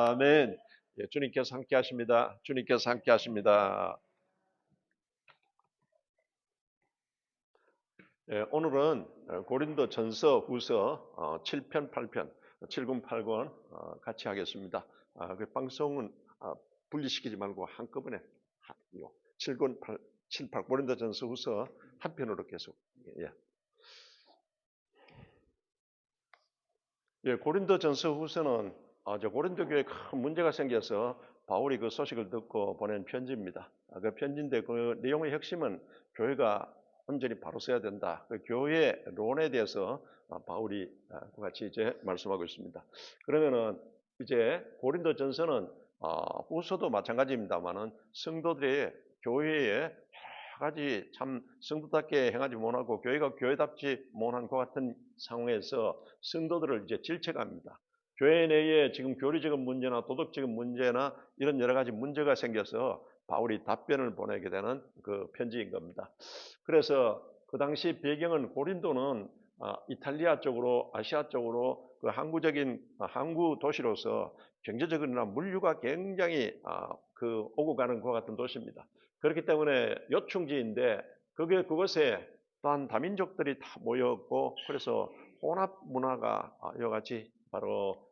아멘. 예, 주님께서 함께 하십니다. 주님께서 함께 하십니다. 예, 오늘은 고린도 전서 후서 7편, 8편, 7권, 8권 같이 하겠습니다. 그 방송은 분리시키지 말고 한꺼번에 7권, 7, 8, 고린도 전서 후서 한 편으로 계속. 예. 예, 고린도 전서 후서는 고린도 교회에 큰 문제가 생겨서 바울이 그 소식을 듣고 보낸 편지입니다. 그 편지인데 그 내용의 핵심은 교회가 온전히 바로 서야 된다. 그 교회 론에 대해서 바울이 같이 이제 말씀하고 있습니다. 그러면은 이제 고린도 전서는 후서도 마찬가지입니다만은 성도들의 교회에 여러 가지 참 성도답게 행하지 못하고 교회가 교회답지 못한 것 같은 상황에서 성도들을 이제 질책합니다. 교회 내에 지금 교리적인 문제나 도덕적인 문제나 이런 여러 가지 문제가 생겨서 바울이 답변을 보내게 되는 그 편지인 겁니다. 그래서 그 당시 배경은 고린도는 이탈리아 쪽으로 아시아 쪽으로 그 항구적인 항구 도시로서 경제적으로나 물류가 굉장히 그 오고 가는 것 같은 도시입니다. 그렇기 때문에 요충지인데 그것에 또한 다민족들이 다 모였고 그래서 혼합 문화가 이와 같이 바로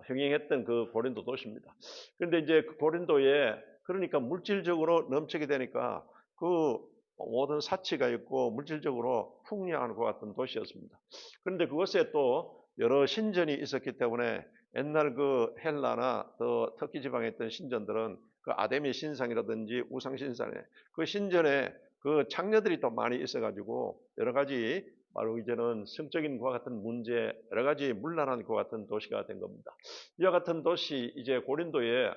흥행했던 그 고린도 도시입니다. 그런데 이제 그 고린도에 그러니까 물질적으로 넘치게 되니까 그 모든 사치가 있고 물질적으로 풍요한 것 같은 도시였습니다. 그런데 그것에 또 여러 신전이 있었기 때문에 옛날 그 헬라나 또 터키 지방에 있던 신전들은 그 아데미 신상이라든지 우상 신상에 그 신전에 그 창녀들이 또 많이 있어가지고 여러 가지 바로 이제는 성적인 것 같은 문제 여러 가지 문란한 것 같은 도시가 된 겁니다. 이와 같은 도시 이제 고린도에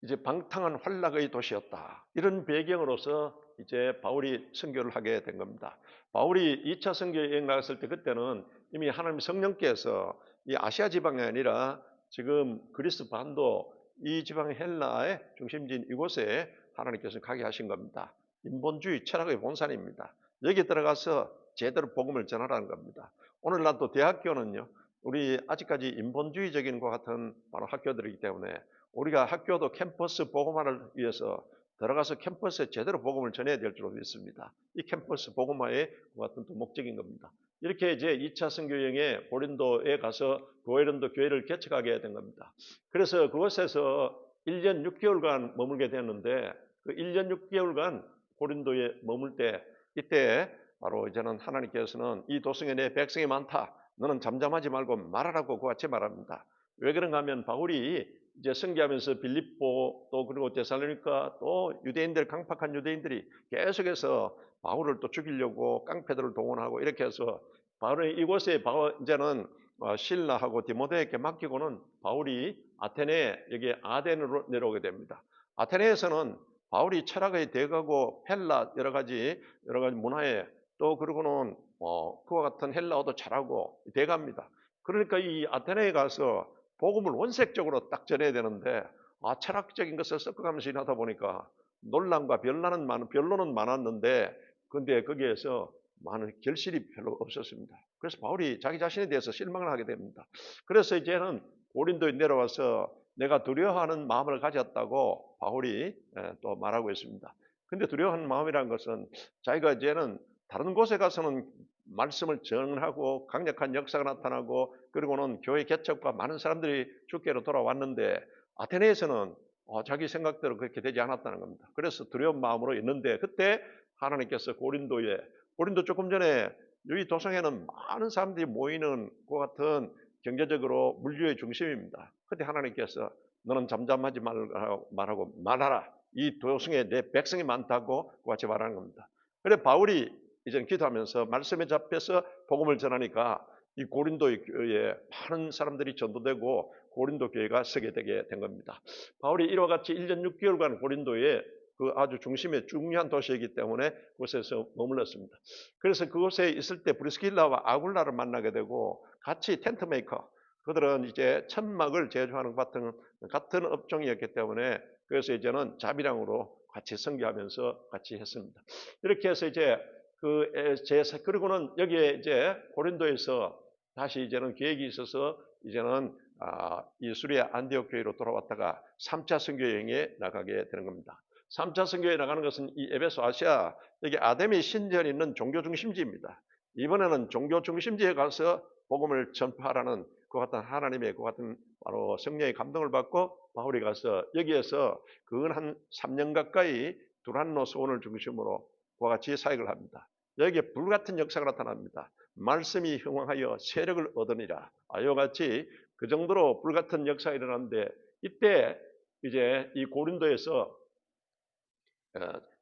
이제 방탕한 환락의 도시였다. 이런 배경으로서 이제 바울이 선교를 하게 된 겁니다. 바울이 2차 선교 여행 나갔을 때 그때는 이미 하나님 성령께서 이 아시아 지방이 아니라 지금 그리스 반도 이 지방 헬라의 중심지인 이곳에 하나님께서 가게 하신 겁니다. 인본주의 철학의 본산입니다. 여기에 들어가서 제대로 복음을 전하라는 겁니다. 오늘날 또 대학교는요, 우리 아직까지 인본주의적인 것 같은 바로 학교들이기 때문에 우리가 학교도 캠퍼스 복음화를 위해서 들어가서 캠퍼스에 제대로 복음을 전해야 될 줄로 믿습니다. 이 캠퍼스 복음화의 같은 또 목적인 겁니다. 이렇게 이제 2차 선교여행에 고린도에 가서 고린도 교회를 개척하게 된 겁니다. 그래서 그곳에서 1년 6개월간 머물게 되었는데 그 1년 6개월간 고린도에 머물 때 이때 바로 이제는 하나님께서는 이 도성에 내 백성이 많다. 너는 잠잠하지 말고 말하라고 그와 같이 말합니다. 왜 그런가 하면 바울이 이제 선교하면서 빌립보 또 그리고 데살로니가 또 유대인들 강팍한 유대인들이 계속해서 바울을 또 죽이려고 깡패들을 동원하고 이렇게 해서 바울은 이곳에 이제는 실라하고 디모데에게 맡기고는 바울이 아테네 여기 아덴으로 내려오게 됩니다. 아테네에서는 바울이 철학의 대가고 헬라 여러 가지 문화에 또 그리고는 그와 같은 헬라어도 잘하고 대가입니다. 그러니까 이 아테네에 가서 복음을 원색적으로 딱 전해야 되는데 철학적인 것을 섞어가면서 일하다 보니까 논란과 변론은 많았는데 근데 거기에서 많은 결실이 별로 없었습니다. 그래서 바울이 자기 자신에 대해서 실망을 하게 됩니다. 그래서 이제는 고린도에 내려와서 내가 두려워하는 마음을 가졌다고 바울이 또 말하고 있습니다. 근데 두려워하는 마음이라는 것은 자기가 이제는 다른 곳에 가서는 말씀을 전하고 강력한 역사가 나타나고 그리고는 교회 개척과 많은 사람들이 주께로 돌아왔는데 아테네에서는 자기 생각대로 그렇게 되지 않았다는 겁니다. 그래서 두려운 마음으로 있는데 그때 하나님께서 고린도 조금 전에 여기 도성에는 많은 사람들이 모이는 것 같은 경제적으로 물류의 중심입니다. 그때 하나님께서 너는 잠잠하지 말하고 말하라. 이 도성에 내 백성이 많다고 같이 말하는 겁니다. 그래 바울이 이제 기도하면서 말씀에 잡혀서 복음을 전하니까 이 고린도 교회에 많은 사람들이 전도되고 고린도 교회가 서게 되게 된 겁니다. 바울이 이와 같이 1년 6개월간 고린도에 그 아주 중심의 중요한 도시이기 때문에 그곳에서 머물렀습니다. 그래서 그곳에 있을 때 브리스길라와 아굴라를 만나게 되고 같이 텐트 메이커 그들은 이제 천막을 제조하는 같은 업종이었기 때문에 그래서 이제는 자비랑으로 같이 선교하면서 같이 했습니다. 이렇게 해서 이제 그리고는 여기에 이제 고린도에서 다시 이제는 계획이 있어서 이제는 이 수리아 안디옥 교회로 돌아왔다가 3차 선교 여행에 나가게 되는 겁니다. 3차 선교에 나가는 것은 이 에베소 아시아 여기 아데미 신전이 있는 종교 중심지입니다. 이번에는 종교 중심지에 가서 복음을 전파하라는 그 같은 하나님의 그 같은 바로 성령의 감동을 받고 바울이 가서 여기에서 근 한 3년 가까이 두란노 소원을 중심으로 그와 같이 사역을 합니다. 여기에 불같은 역사가 나타납니다. 말씀이 흥황하여 세력을 얻으니라. 이와 같이 그 정도로 불같은 역사가 일어났는데 이때 이제 이 고린도에서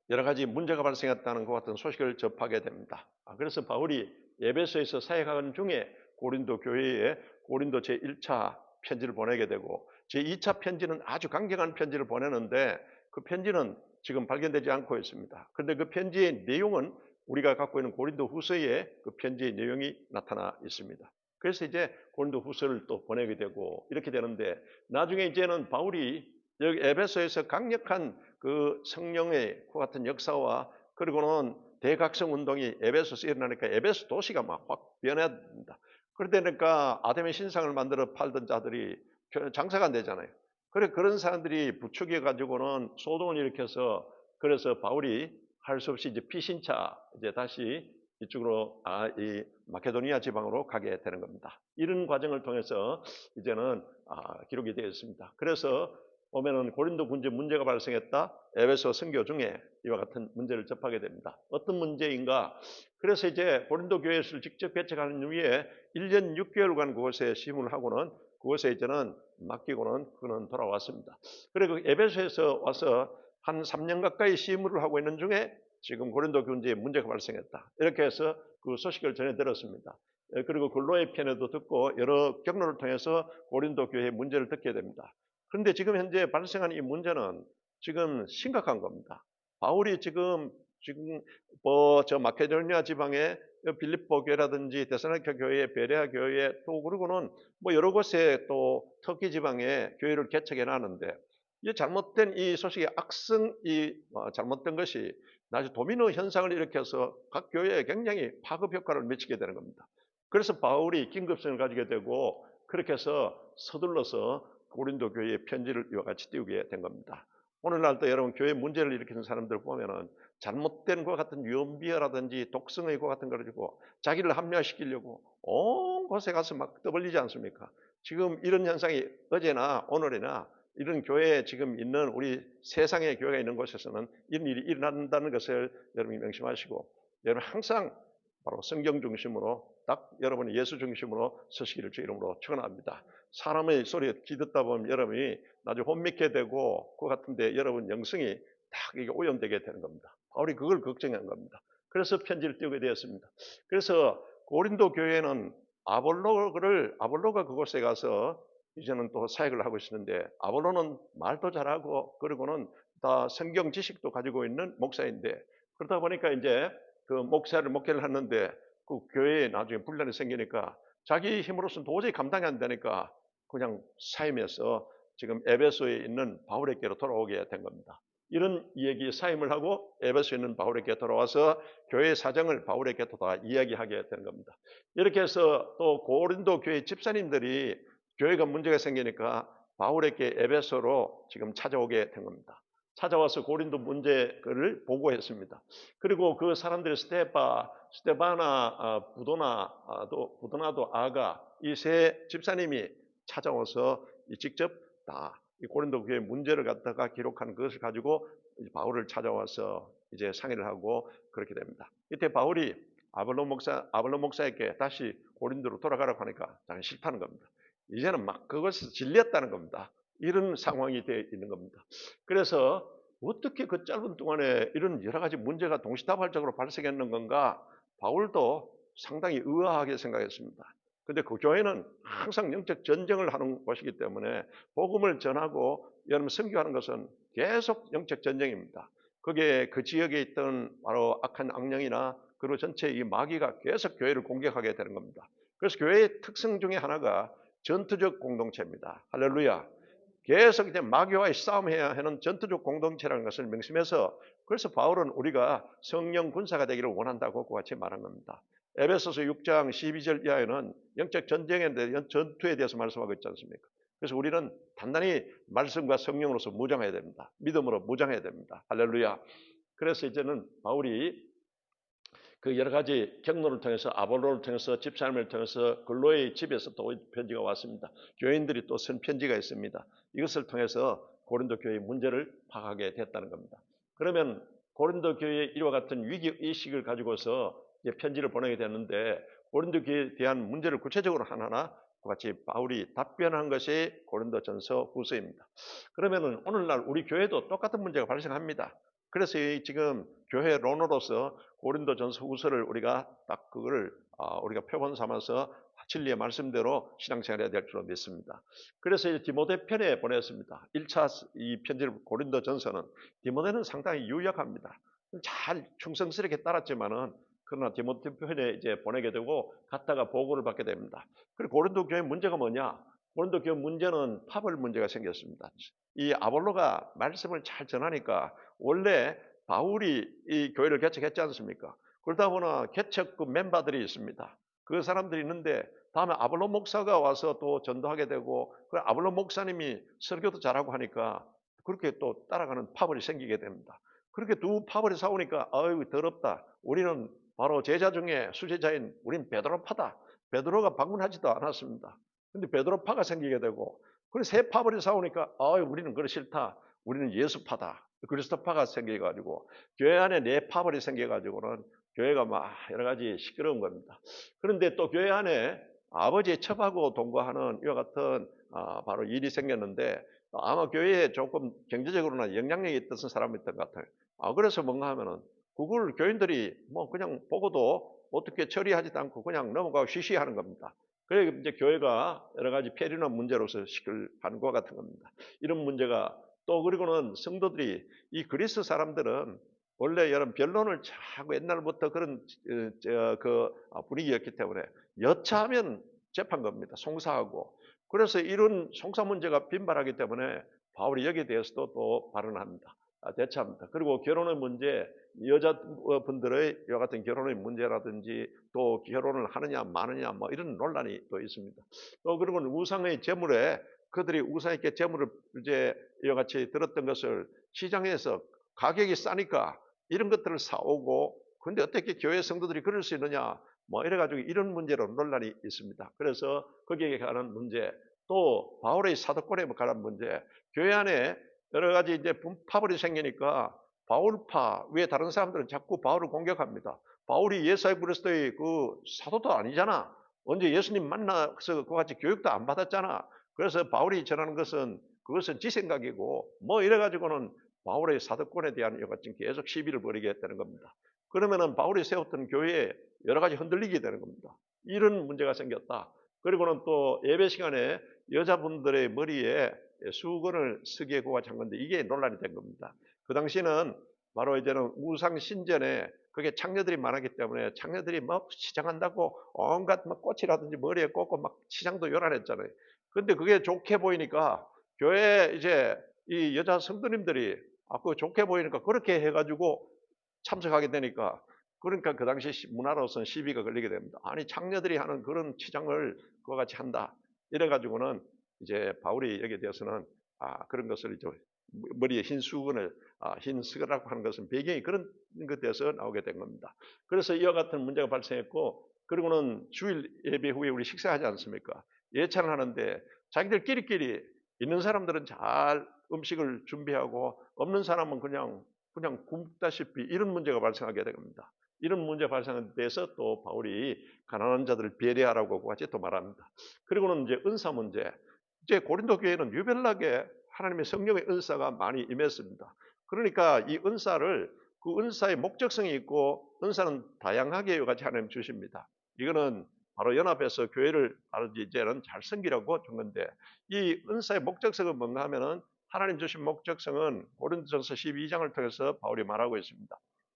여러 가지 문제가 발생했다는 것 같은 소식을 접하게 됩니다. 그래서 바울이 에베소에서 사역하는 중에 고린도 교회에 고린도 제1차 편지를 보내게 되고 제2차 편지는 아주 강경한 편지를 보내는데 그 편지는 지금 발견되지 않고 있습니다. 그런데 그 편지의 내용은 우리가 갖고 있는 고린도 후서에 그 편지의 내용이 나타나 있습니다. 그래서 이제 고린도 후서를 또 보내게 되고 이렇게 되는데 나중에 이제는 바울이 여기 에베소에서 강력한 그 성령의 그 같은 역사와 그리고는 대각성 운동이 에베소에서 일어나니까 에베소 도시가 막 확 변해야 된다. 그러니까 아담의 신상을 만들어 팔던 자들이 장사가 안 되잖아요. 그런 사람들이 부추겨 가지고는 소동을 일으켜서 그래서 바울이 할 수 없이 이제 피신차 이제 다시 이쪽으로 이 마케도니아 지방으로 가게 되는 겁니다. 이런 과정을 통해서 이제는 기록이 되어 있습니다. 그래서 보면은 고린도 문제가 발생했다. 에베소 선교 중에 이와 같은 문제를 접하게 됩니다. 어떤 문제인가? 그래서 이제 고린도 교회를 직접 개척하는 후에 1년 6개월간 그곳에 심을 하고는 그곳에 이제는 맡기고는 그는 돌아왔습니다. 그리고 에베소에서 와서 한 3년 가까이 심을 하고 있는 중에 지금 고린도 교회에 문제가 발생했다. 이렇게 해서 그 소식을 전해 들었습니다. 그리고 골로의 편에도 듣고 여러 경로를 통해서 고린도 교회의 문제를 듣게 됩니다. 그런데 지금 현재 발생한 이 문제는 지금 심각한 겁니다. 바울이 지금 저 마케도니아 지방의 빌립보 교회라든지 데살로니가 교회, 베레아 교회 또 그리고는 뭐 여러 곳에 또 터키 지방에 교회를 개척해 놨는데 이 잘못된 이 소식의 악성이 잘못된 것이 나중에 도미노 현상을 일으켜서 각 교회에 굉장히 파급 효과를 미치게 되는 겁니다. 그래서 바울이 긴급성을 가지게 되고 그렇게 해서 서둘러서 고린도 교회에 편지를 이와 같이 띄우게 된 겁니다. 오늘날도 여러분 교회 문제를 일으키는 사람들 보면은 잘못된 것 같은 유언비어라든지 독성의 것 같은 걸 가지고 자기를 합리화시키려고 온 곳에 가서 막 떠벌리지 않습니까? 지금 이런 현상이 어제나 오늘이나 이런 교회에 지금 있는 우리 세상의 교회가 있는 곳에서는 이런 일이 일어난다는 것을 여러분이 명심하시고 여러분 항상 바로 성경 중심으로 딱 여러분이 예수 중심으로 서시기를 주 이름으로 축원합니다. 사람의 소리에 귀 듣다 보면 여러분이 나중에 혼미케 되고 그 같은데 여러분 영성이 딱 이게 오염되게 되는 겁니다. 바울이 그걸 걱정한 겁니다. 그래서 편지를 띄우게 되었습니다. 그래서 고린도 교회는 아볼로가 그곳에 가서 이제는 또 사역을 하고 있는데 아볼로는 말도 잘하고 그리고는 다 성경 지식도 가지고 있는 목사인데 그러다 보니까 이제 그 목회를 하는데 그 교회에 나중에 분란이 생기니까 자기 힘으로서는 도저히 감당이 안 되니까 그냥 사임해서 지금 에베소에 있는 바울에게로 돌아오게 된 겁니다. 이런 얘기 사임을 하고 에베소에 있는 바울에게 돌아와서 교회 사정을 바울에게 또 다 이야기하게 되는 겁니다. 이렇게 해서 또 고린도 교회 집사님들이 교회가 문제가 생기니까 바울에게 에베소로 지금 찾아오게 된 겁니다. 찾아와서 고린도 문제를 보고했습니다. 그리고 그 사람들이 스테바나, 부도나도 아가 이 세 집사님이 찾아와서 직접 다 이 고린도 교회 문제를 갖다가 기록한 것을 가지고 바울을 찾아와서 이제 상의를 하고 그렇게 됩니다. 이때 바울이 아볼로 목사에게 다시 고린도로 돌아가라고 하니까 당연히 싫다는 겁니다. 이제는 막 그것에서 질렸다는 겁니다. 이런 상황이 되어 있는 겁니다. 그래서 어떻게 그 짧은 동안에 이런 여러 가지 문제가 동시다발적으로 발생했는 건가? 바울도 상당히 의아하게 생각했습니다. 근데 그 교회는 항상 영적 전쟁을 하는 곳이기 때문에 복음을 전하고 여러분 선교하는 것은 계속 영적 전쟁입니다. 그게 그 지역에 있던 바로 악한 악령이나 그리고 전체 이 마귀가 계속 교회를 공격하게 되는 겁니다. 그래서 교회의 특성 중에 하나가 전투적 공동체입니다. 할렐루야. 계속 이제 마귀와의 싸움해야 하는 전투적 공동체라는 것을 명심해서 그래서 바울은 우리가 성령 군사가 되기를 원한다고 같이 말한 겁니다. 에베소서 6장 12절 이하에는 영적 전쟁에 대한 전투에 대해서 말씀하고 있지 않습니까? 그래서 우리는 단단히 말씀과 성령으로서 무장해야 됩니다. 믿음으로 무장해야 됩니다. 할렐루야. 그래서 이제는 바울이 그 여러 가지 경로를 통해서 아볼로를 통해서 집사님을 통해서 근로의 집에서 또 편지가 왔습니다. 교인들이 또 쓴 편지가 있습니다. 이것을 통해서 고린도 교회의 문제를 파악하게 됐다는 겁니다. 그러면 고린도 교회의 이와 같은 위기 의식을 가지고서 편지를 보내게 됐는데 고린도 교회에 대한 문제를 구체적으로 하나하나 같이 바울이 답변한 것이 고린도전서 후서입니다. 그러면은 오늘날 우리 교회도 똑같은 문제가 발생합니다. 그래서 지금 교회 론으로서 고린도전서 후서를 우리가 딱 그거를 우리가 표본 삼아서 진리의 말씀대로 신앙생활해야 될 줄로 믿습니다. 그래서 이제 디모데 편에 보냈습니다. 1차 이 편지를 고린도전서는 디모데는 상당히 유약합니다. 잘 충성스럽게 따랐지만은 그러나 디모데 편에 이제 보내게 되고 갔다가 보고를 받게 됩니다. 그리고 고린도 교회 문제가 뭐냐? 고린도 교회 문제는 파벌 문제가 생겼습니다. 이 아볼로가 말씀을 잘 전하니까 원래 바울이 이 교회를 개척했지 않습니까? 그러다 보나 개척 그 멤버들이 있습니다. 그 사람들이 있는데 다음에 아볼로 목사가 와서 또 전도하게 되고 그 아볼로 목사님이 설교도 잘하고 하니까 그렇게 또 따라가는 파벌이 생기게 됩니다. 그렇게 두 파벌이 싸우니까 아유 더럽다. 우리는 바로 제자 중에 수제자인 우린 베드로파다. 베드로가 방문하지도 않았습니다. 근데 베드로파가 생기게 되고 그리고 세 파벌이 싸우니까 아유 우리는 그거 싫다. 우리는 예수파다. 그리스도파가 생겨가지고 교회 안에 네 파벌이 생겨가지고는 교회가 막 여러 가지 시끄러운 겁니다. 그런데 또 교회 안에 아버지의 첩하고 동거하는 이와 같은 바로 일이 생겼는데 아마 교회에 조금 경제적으로나 영향력이 있던 사람이 있던 것 같아요. 그래서 뭔가 하면은 그걸 교인들이 뭐 그냥 보고도 어떻게 처리하지도 않고 그냥 넘어가고 쉬쉬하는 겁니다. 그래 이제 교회가 여러 가지 폐륜한 문제로서 시끌하는 것 같은 겁니다. 이런 문제가 또 그리고는 성도들이 이 그리스 사람들은 원래 여러 변론을 하고 옛날부터 그런 분위기였기 때문에 여차하면 재판 겁니다. 송사하고. 그래서 이런 송사 문제가 빈발하기 때문에 바울이 여기에 대해서도 또 발언합니다. 대처합니다. 그리고 결혼의 문제, 여자분들의 이와 같은 결혼의 문제라든지 또 결혼을 하느냐 마느냐 뭐 이런 논란이 또 있습니다. 또 그리고 우상의 재물에 그들이 우상에게 재물을 이제 이와 같이 들었던 것을 시장에서 가격이 싸니까 이런 것들을 사오고 그런데 어떻게 교회 성도들이 그럴 수 있느냐 뭐 이래가지고 이런 문제로 논란이 있습니다. 그래서 거기에 관한 문제 또 바울의 사도권에 관한 문제 교회 안에 여러 가지 이제 파벌이 생기니까 바울파 위에 다른 사람들은 자꾸 바울을 공격합니다. 바울이 예수 그리스도의 그 사도도 아니잖아. 언제 예수님 만나서 그와 같이 교육도 안 받았잖아. 그래서 바울이 전하는 것은 그것은 지 생각이고 뭐 이래가지고는 바울의 사도권에 대한 이와 같이 계속 시비를 벌이게 했다는 겁니다. 그러면은 바울이 세웠던 교회에 여러 가지 흔들리게 되는 겁니다. 이런 문제가 생겼다. 그리고는 또 예배 시간에 여자분들의 머리에 수건을 쓰게 고가찬 건데 이게 논란이 된 겁니다. 그 당시는 바로 이제는 우상 신전에 그게 창녀들이 많았기 때문에 창녀들이 막 치장한다고 온갖 막 꽃이라든지 머리에 꽂고 막 치장도 요란했잖아요. 근데 그게 좋게 보이니까 교회 이제 이 여자 성도님들이 그거 좋게 보이니까 그렇게 해가지고 참석하게 되니까 그러니까 그 당시 문화로서는 시비가 걸리게 됩니다. 아니 창녀들이 하는 그런 치장을 그와 같이 한다. 이래가지고는 이제 바울이 여기에 대해서는 그런 것을 이제 머리에 흰 수건을 흰 스가라고 하는 것은 배경이 그런 것에서 나오게 된 겁니다. 그래서 이와 같은 문제가 발생했고 그리고는 주일 예배 후에 우리 식사하지 않습니까? 예찬을 하는데 자기들끼리 있는 사람들은 잘 음식을 준비하고 없는 사람은 그냥 굶다시피 이런 문제가 발생하게 됩니다. 이런 문제 발생에 대해서 또 바울이 가난한 자들을 배려하라고 같이 또 말합니다. 그리고는 이제 은사 문제. 이제 고린도 교회는 유별나게 하나님의 성령의 은사가 많이 임했습니다. 그러니까 이 은사를 그 은사의 목적성이 있고 은사는 다양하게 같이 하나님 주십니다. 이거는 바로 연합해서 교회를 이제는 잘 섬기라고 준 건데 이 은사의 목적성은 뭔가 하면은 하나님 주신 목적성은 고린도전서 12장을 통해서 바울이 말하고 있습니다.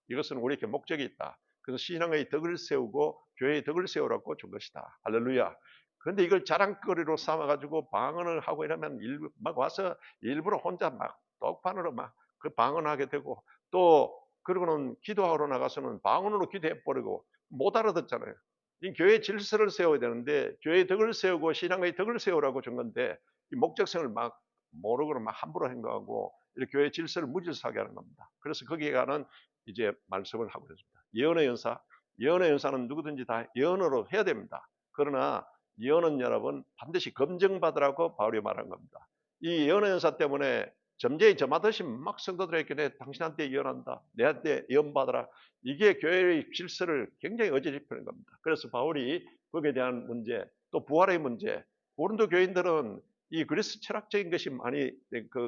이것은 우리에게 목적이 있다. 그래서 신앙의 덕을 세우고 교회의 덕을 세우라고 준 것이다. 할렐루야. 그런데 이걸 자랑거리로 삼아가지고 방언을 하고 이러면 막 와서 일부러 혼자 막 똑판으로 막 그 방언하게 되고 또 그러고는 기도하러 나가서는 방언으로 기도해버리고 못 알아듣잖아요. 이 교회 질서를 세워야 되는데 교회의 덕을 세우고 신앙의 덕을 세우라고 준 건데 이 목적성을 막 모르고 막 함부로 행동하고 이렇게 교회 질서를 무질서하게 하는 겁니다. 그래서 거기에 관한 이제 말씀을 하고 있습니다. 예언의 연사, 예언의 연사는 누구든지 다 예언으로 해야 됩니다. 그러나 예언은 여러분 반드시 검증받으라고 바울이 말한 겁니다. 이 예언의 연사 때문에 점쟁이 점하듯이 막 성도들에게 내 당신한테 예언한다, 내한테 예언받아라. 이게 교회의 질서를 굉장히 어지럽히는 겁니다. 그래서 바울이 거기에 대한 문제, 또 부활의 문제, 고린도 교인들은 이 그리스 철학적인 것이 많이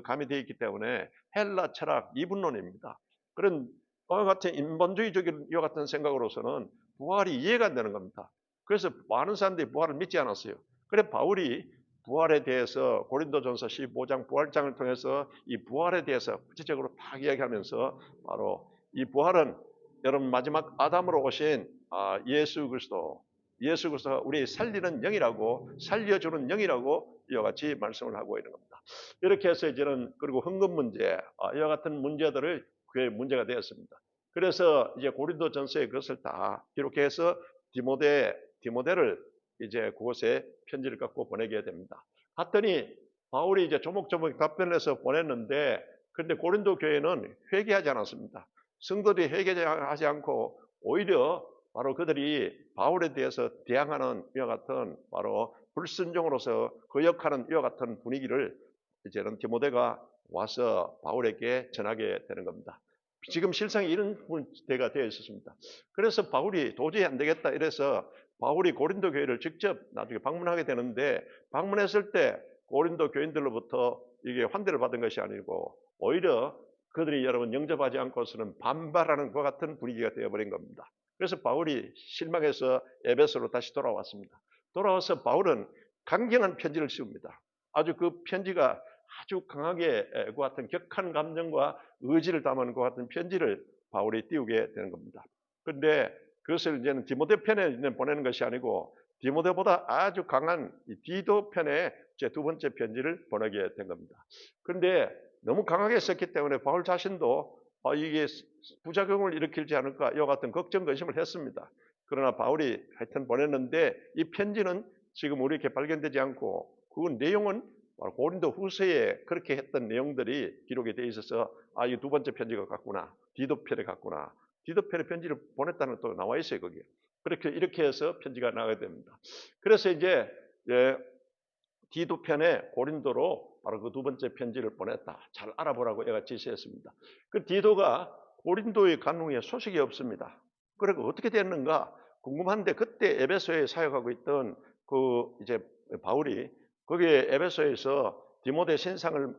가미되어 있기 때문에 헬라 철학 이분론입니다. 그런 이와 같은 인본주의적인 이와 같은 생각으로서는 부활이 이해가 안 되는 겁니다. 그래서 많은 사람들이 부활을 믿지 않았어요. 그래 바울이 부활에 대해서 고린도전서 15장 부활장을 통해서 이 부활에 대해서 구체적으로 딱 이야기하면서 바로 이 부활은 여러분 마지막 아담으로 오신 예수 그리스도가 우리 살리는 영이라고 살려주는 영이라고 이와 같이 말씀을 하고 있는 겁니다. 이렇게 해서 이제는 그리고 헌금 문제 이와 같은 문제들을 그게 문제가 되었습니다. 그래서 이제 고린도전서에 그것을 다 기록해서 디모데를 이제 그곳에 편지를 갖고 보내게 됩니다. 갔더니 바울이 이제 조목조목 답변을 해서 보냈는데 그런데 고린도 교회는 회개하지 않았습니다. 성도들이 회개하지 않고 오히려 바로 그들이 바울에 대해서 대항하는 이와 같은 바로 불순종으로서 거역하는 이와 같은 분위기를 이제는 디모데가 와서 바울에게 전하게 되는 겁니다. 지금 실상이 이런 때가 되어 있었습니다. 그래서 바울이 도저히 안 되겠다 이래서 바울이 고린도 교회를 직접 나중에 방문하게 되는데 방문했을 때 고린도 교인들로부터 이게 환대를 받은 것이 아니고 오히려 그들이 여러분 영접하지 않고서는 반발하는 것 같은 분위기가 되어버린 겁니다. 그래서 바울이 실망해서 에베소로 다시 돌아왔습니다. 돌아와서 바울은 강경한 편지를 씌웁니다. 아주 그 편지가 아주 강하게 그 같은 격한 감정과 의지를 담은 것 같은 편지를 바울이 띄우게 되는 겁니다. 그런데 그것을 이제는 디모데 편에 보내는 것이 아니고 디모데보다 아주 강한 디도 편에 제 두 번째 편지를 보내게 된 겁니다. 그런데 너무 강하게 썼기 때문에 바울 자신도 이게 부작용을 일으키지 않을까 이와 같은 걱정 근심을 했습니다. 그러나 바울이 하여튼 보냈는데 이 편지는 지금 우리에게 발견되지 않고 그 내용은 고린도 후서에 그렇게 했던 내용들이 기록이 되어 있어서 이 두 번째 편지가 같구나, 디도편에 같구나. 디도편에 편지를 보냈다는 또 나와 있어요 거기에. 그렇게 이렇게 해서 편지가 나가게 됩니다. 그래서 이제 디도편에 고린도로 바로 그 두 번째 편지를 보냈다. 잘 알아보라고 얘가 지시했습니다. 그 디도가 고린도에 간 후에 소식이 없습니다. 그리고 어떻게 됐는가 궁금한데 그때 에베소에 사역하고 있던 그 이제 바울이 거기에 에베소에서 디모데 신상을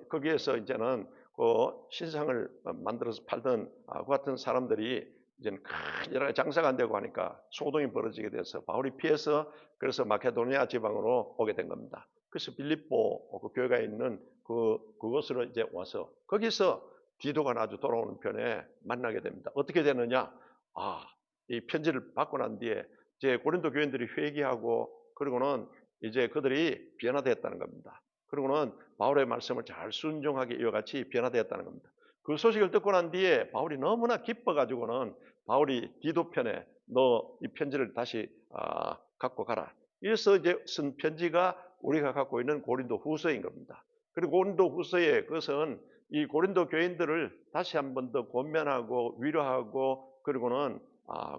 거기에서 이제는 그 신상을 만들어서 팔던 그 같은 사람들이 이제는 큰 여러 장사가 안 되고 하니까 소동이 벌어지게 돼서 바울이 피해서 그래서 마케도니아 지방으로 오게 된 겁니다. 그래서 빌립보 그 교회가 있는 그곳으로 이제 와서 거기서 디도가 나주 돌아오는 편에 만나게 됩니다. 어떻게 되느냐? 이 편지를 받고 난 뒤에 이제 고린도 교인들이 회개하고 그리고는 이제 그들이 변화되었다는 겁니다. 그리고는 바울의 말씀을 잘 순종하게 이와 같이 변화되었다는 겁니다. 그 소식을 듣고 난 뒤에 바울이 너무나 기뻐가지고는 바울이 디도편에 너 이 편지를 다시 갖고 가라. 이래서 이제 쓴 편지가 우리가 갖고 있는 고린도 후서인 겁니다. 그리고 고린도 후서에 그것은 이 고린도 교인들을 다시 한 번 더 권면하고 위로하고 그리고는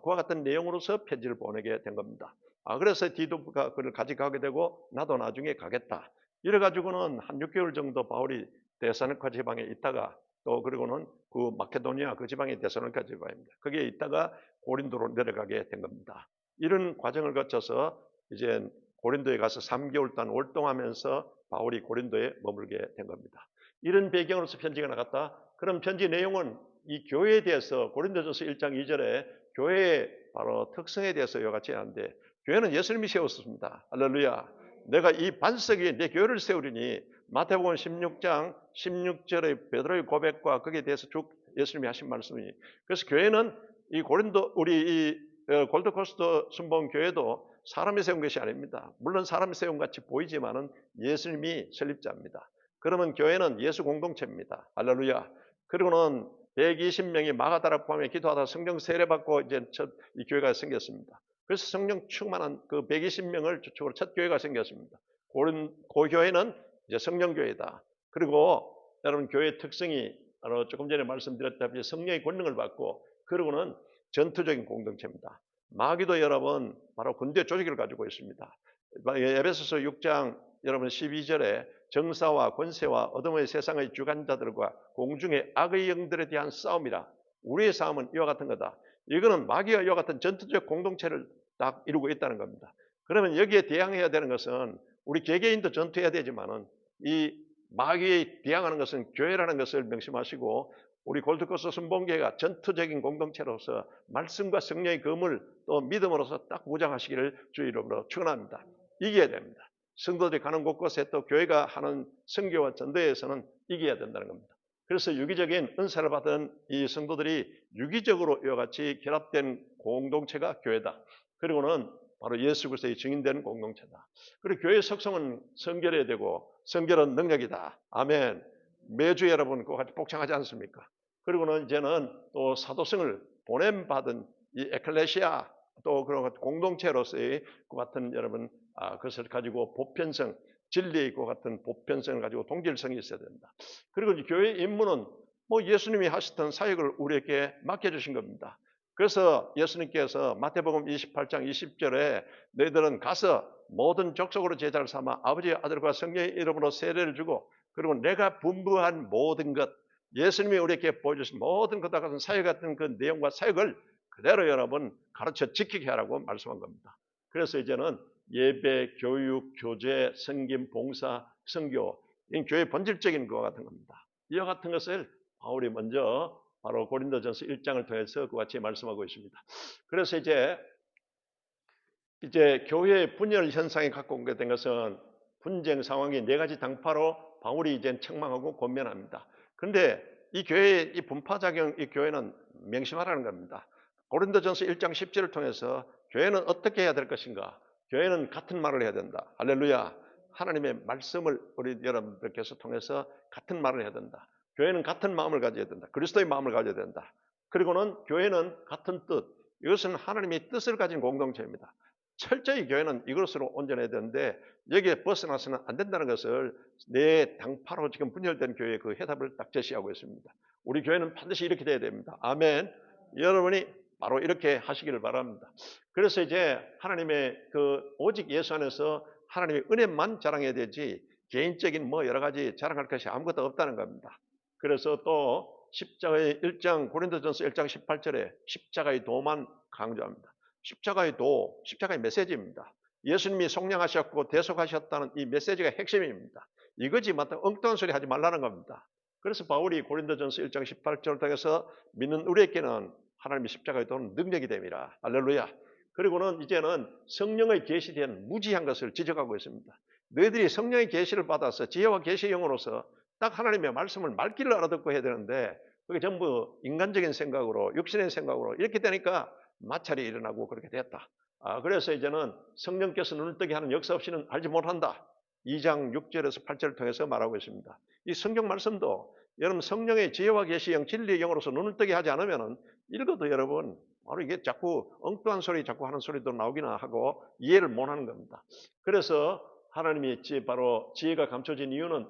그와 같은 내용으로서 편지를 보내게 된 겁니다. 그래서 디도가 그를 가져가게 되고 나도 나중에 가겠다. 이래가지고는 한 6개월 정도 바울이 데살로니가 지방에 있다가 또 그리고는 그 마케도니아 그 지방의 데살로니가 지방입니다. 거기에 있다가 고린도로 내려가게 된 겁니다. 이런 과정을 거쳐서 이제 고린도에 가서 3개월 동안 월동하면서 바울이 고린도에 머물게 된 겁니다. 이런 배경으로서 편지가 나갔다. 그럼 편지 내용은 이 교회에 대해서 고린도전서 1장 2절에 교회의 바로 특성에 대해서 이와 같이 하는데 교회는 예수님이 세웠습니다. 할렐루야. 내가 이 반석에 내 교회를 세우리니 마태복음 16장 16절의 베드로의 고백과 거기에 대해서 쭉 예수님이 하신 말씀이 그래서 교회는 이 고린도 우리 이 골드코스트 순복음 교회도 사람이 세운 것이 아닙니다. 물론 사람이 세운 같이 보이지만은 예수님이 설립자입니다. 그러면 교회는 예수 공동체입니다. 할렐루야. 그리고는 120명이 마가다락 포함해 기도하다 성령 세례받고 이제 이 교회가 생겼습니다. 그래서 성령 충만한 그 120명을 주축으로 첫 교회가 생겼습니다. 그 교회는 이제 성령교회다. 그리고 여러분 교회의 특성이 바로 조금 전에 말씀드렸다시피 성령의 권능을 받고 그리고는 전투적인 공동체입니다. 마귀도 여러분 바로 군대 조직을 가지고 있습니다. 에베소서 6장 여러분 12절에 정사와 권세와 어둠의 세상의 주관자들과 공중의 악의 영들에 대한 싸움이라. 우리의 싸움은 이와 같은 거다. 이거는 마귀와 이와 같은 전투적 공동체를 딱 이루고 있다는 겁니다. 그러면 여기에 대항해야 되는 것은 우리 개개인도 전투해야 되지만은 이 마귀에 대항하는 것은 교회라는 것을 명심하시고 우리 골드코스트 순복음교회가 전투적인 공동체로서 말씀과 성령의 검을 또 믿음으로서 딱 무장하시기를 주의 이름으로 축원합니다. 이겨야 됩니다. 성도들이 가는 곳곳에 또 교회가 하는 선교와 전도에서는 이겨야 된다는 겁니다. 그래서 유기적인 은사를 받은 이 성도들이 유기적으로 이와 같이 결합된 공동체가 교회다. 그리고는 바로 예수 그리스도의 증인된 공동체다. 그리고 교회의 속성은 성결해야 되고 성결은 능력이다. 아멘. 매주 여러분 그와 같이 복창하지 않습니까? 그리고는 이제는 또 사도성을 보냄받은 이 에클레시아 또 그런 공동체로서의 그 같은 여러분 그것을 가지고 보편성, 진리의 있고 같은 보편성을 가지고 동질성이 있어야 된다. 그리고 교회의 임무는 뭐 예수님이 하셨던 사역을 우리에게 맡겨주신 겁니다. 그래서 예수님께서 마태복음 28장 20절에 너희들은 가서 모든 족속으로 제자를 삼아 아버지의 아들과 성령의 이름으로 세례를 주고 그리고 내가 분부한 모든 것 예수님이 우리에게 보여주신 모든 것과 같은 사역 같은 그 내용과 사역을 그대로 여러분 가르쳐 지키게 하라고 말씀한 겁니다. 그래서 이제는 예배, 교육, 교제, 섬김, 봉사, 선교 이 교회의 본질적인 것과 같은 겁니다. 이와 같은 것을 바울이 먼저 바로 고린도전서 1장을 통해서 그와 같이 말씀하고 있습니다. 그래서 이제 교회의 분열 현상이 갖고 오게 된 것은 분쟁 상황이 네 가지 당파로 바울이 이제 책망하고 권면합니다. 그런데 이 교회의 이 분파작용, 이 교회는 명심하라는 겁니다. 고린도전서 1장 10절을 통해서 교회는 어떻게 해야 될 것인가? 교회는 같은 말을 해야 된다. 할렐루야. 하나님의 말씀을 우리 여러분들께서 통해서 같은 말을 해야 된다. 교회는 같은 마음을 가져야 된다. 그리스도의 마음을 가져야 된다. 그리고는 교회는 같은 뜻. 이것은 하나님의 뜻을 가진 공동체입니다. 철저히 교회는 이것으로 온전해야 되는데 여기에 벗어나서는 안 된다는 것을 내 당파로 지금 분열된 교회의 그 해답을 딱 제시하고 있습니다. 우리 교회는 반드시 이렇게 돼야 됩니다. 아멘. 여러분이 바로 이렇게 하시기를 바랍니다. 그래서 이제 하나님의 그 오직 예수 안에서 하나님의 은혜만 자랑해야 되지 개인적인 뭐 여러 가지 자랑할 것이 아무것도 없다는 겁니다. 그래서 또 십자가의 1장 고린도전서 1장 18절에 십자가의 도만 강조합니다. 십자가의 도, 십자가의 메시지입니다. 예수님이 속량하셨고 대속하셨다는 이 메시지가 핵심입니다. 이거지 맞다 엉뚱한 소리 하지 말라는 겁니다. 그래서 바울이 고린도전서 1장 18절을 통해서 믿는 우리에게는 하나님의 십자가의 도는 능력이 됨이라. 할렐루야. 그리고는 이제는 성령의 계시된 무지한 것을 지적하고 있습니다. 너희들이 성령의 계시를 받아서 지혜와 계시의 영으로서 딱 하나님의 말씀을 말귀를 알아듣고 해야 되는데 그게 전부 인간적인 생각으로 육신의 생각으로 이렇게 되니까 마찰이 일어나고 그렇게 됐다. 그래서 이제는 성령께서 눈을 뜨게 하는 역사 없이는 알지 못한다. 2장 6절에서 8절을 통해서 말하고 있습니다. 이 성경 말씀도 여러분 성령의 지혜와 계시의 영, 진리의 영으로서 눈을 뜨게 하지 않으면 읽어도 여러분 바로 이게 자꾸 엉뚱한 소리 자꾸 하는 소리도 나오기나 하고 이해를 못하는 겁니다. 그래서 하나님의 바로 지혜가 감춰진 이유는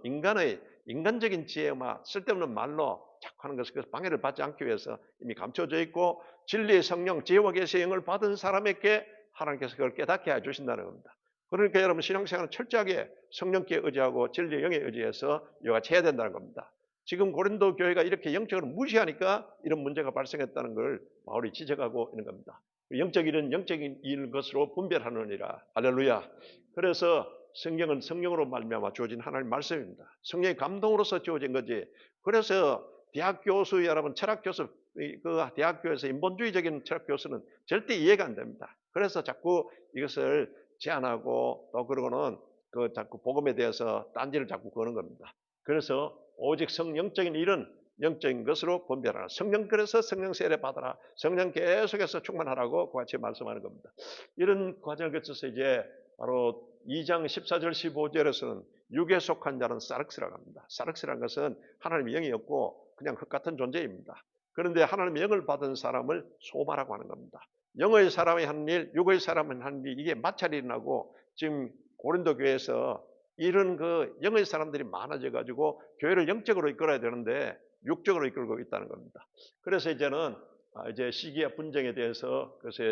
인간적인 지혜와 쓸데없는 말로 자꾸 하는 것을 방해를 받지 않기 위해서 이미 감춰져 있고 진리의 성령, 지혜와 계시의 영을 받은 사람에게 하나님께서 그걸 깨닫게 해주신다는 겁니다. 그러니까 여러분 신앙생활은 철저하게 성령께 의지하고 진리의 영에 의지해서 이와 같이 해야 된다는 겁니다. 지금 고린도 교회가 이렇게 영적으로 무시하니까 이런 문제가 발생했다는 걸 바울이 지적하고 있는 겁니다. 영적 일은 영적인 일 것으로 분별하느니라. 할렐루야. 그래서 성경은 성령으로 말미암아 주어진 하나님의 말씀입니다. 성령의 감동으로서 주어진 거지. 그래서 대학 교수 여러분 철학 교수 그 대학교에서 인본주의적인 철학 교수는 절대 이해가 안 됩니다. 그래서 자꾸 이것을 제안하고 또 그러고는 그 자꾸 복음에 대해서 딴지를 자꾸 거는 겁니다. 그래서 오직 영적인 일은 영적인 것으로 분별하라. 성령 그래서 성령 세례 받아라. 성령 계속해서 충만하라고 같이 말씀하는 겁니다. 이런 과정을 거쳐서 이제 바로 2장 14절 15절에서는 육에 속한 자는 사륵스라고 합니다. 사륵스라는 것은 하나님의 영이 없고 그냥 흙 같은 존재입니다. 그런데 하나님의 영을 받은 사람을 소마라고 하는 겁니다. 영의 사람이 하는 일, 육의 사람이 하는 일 이게 마찰이 일어나고 지금 고린도 교회에서 이런 그 영의 사람들이 많아져 가지고 교회를 영적으로 이끌어야 되는데 육적으로 이끌고 있다는 겁니다. 그래서 이제는 이제 시기와 분쟁에 대해서 그래서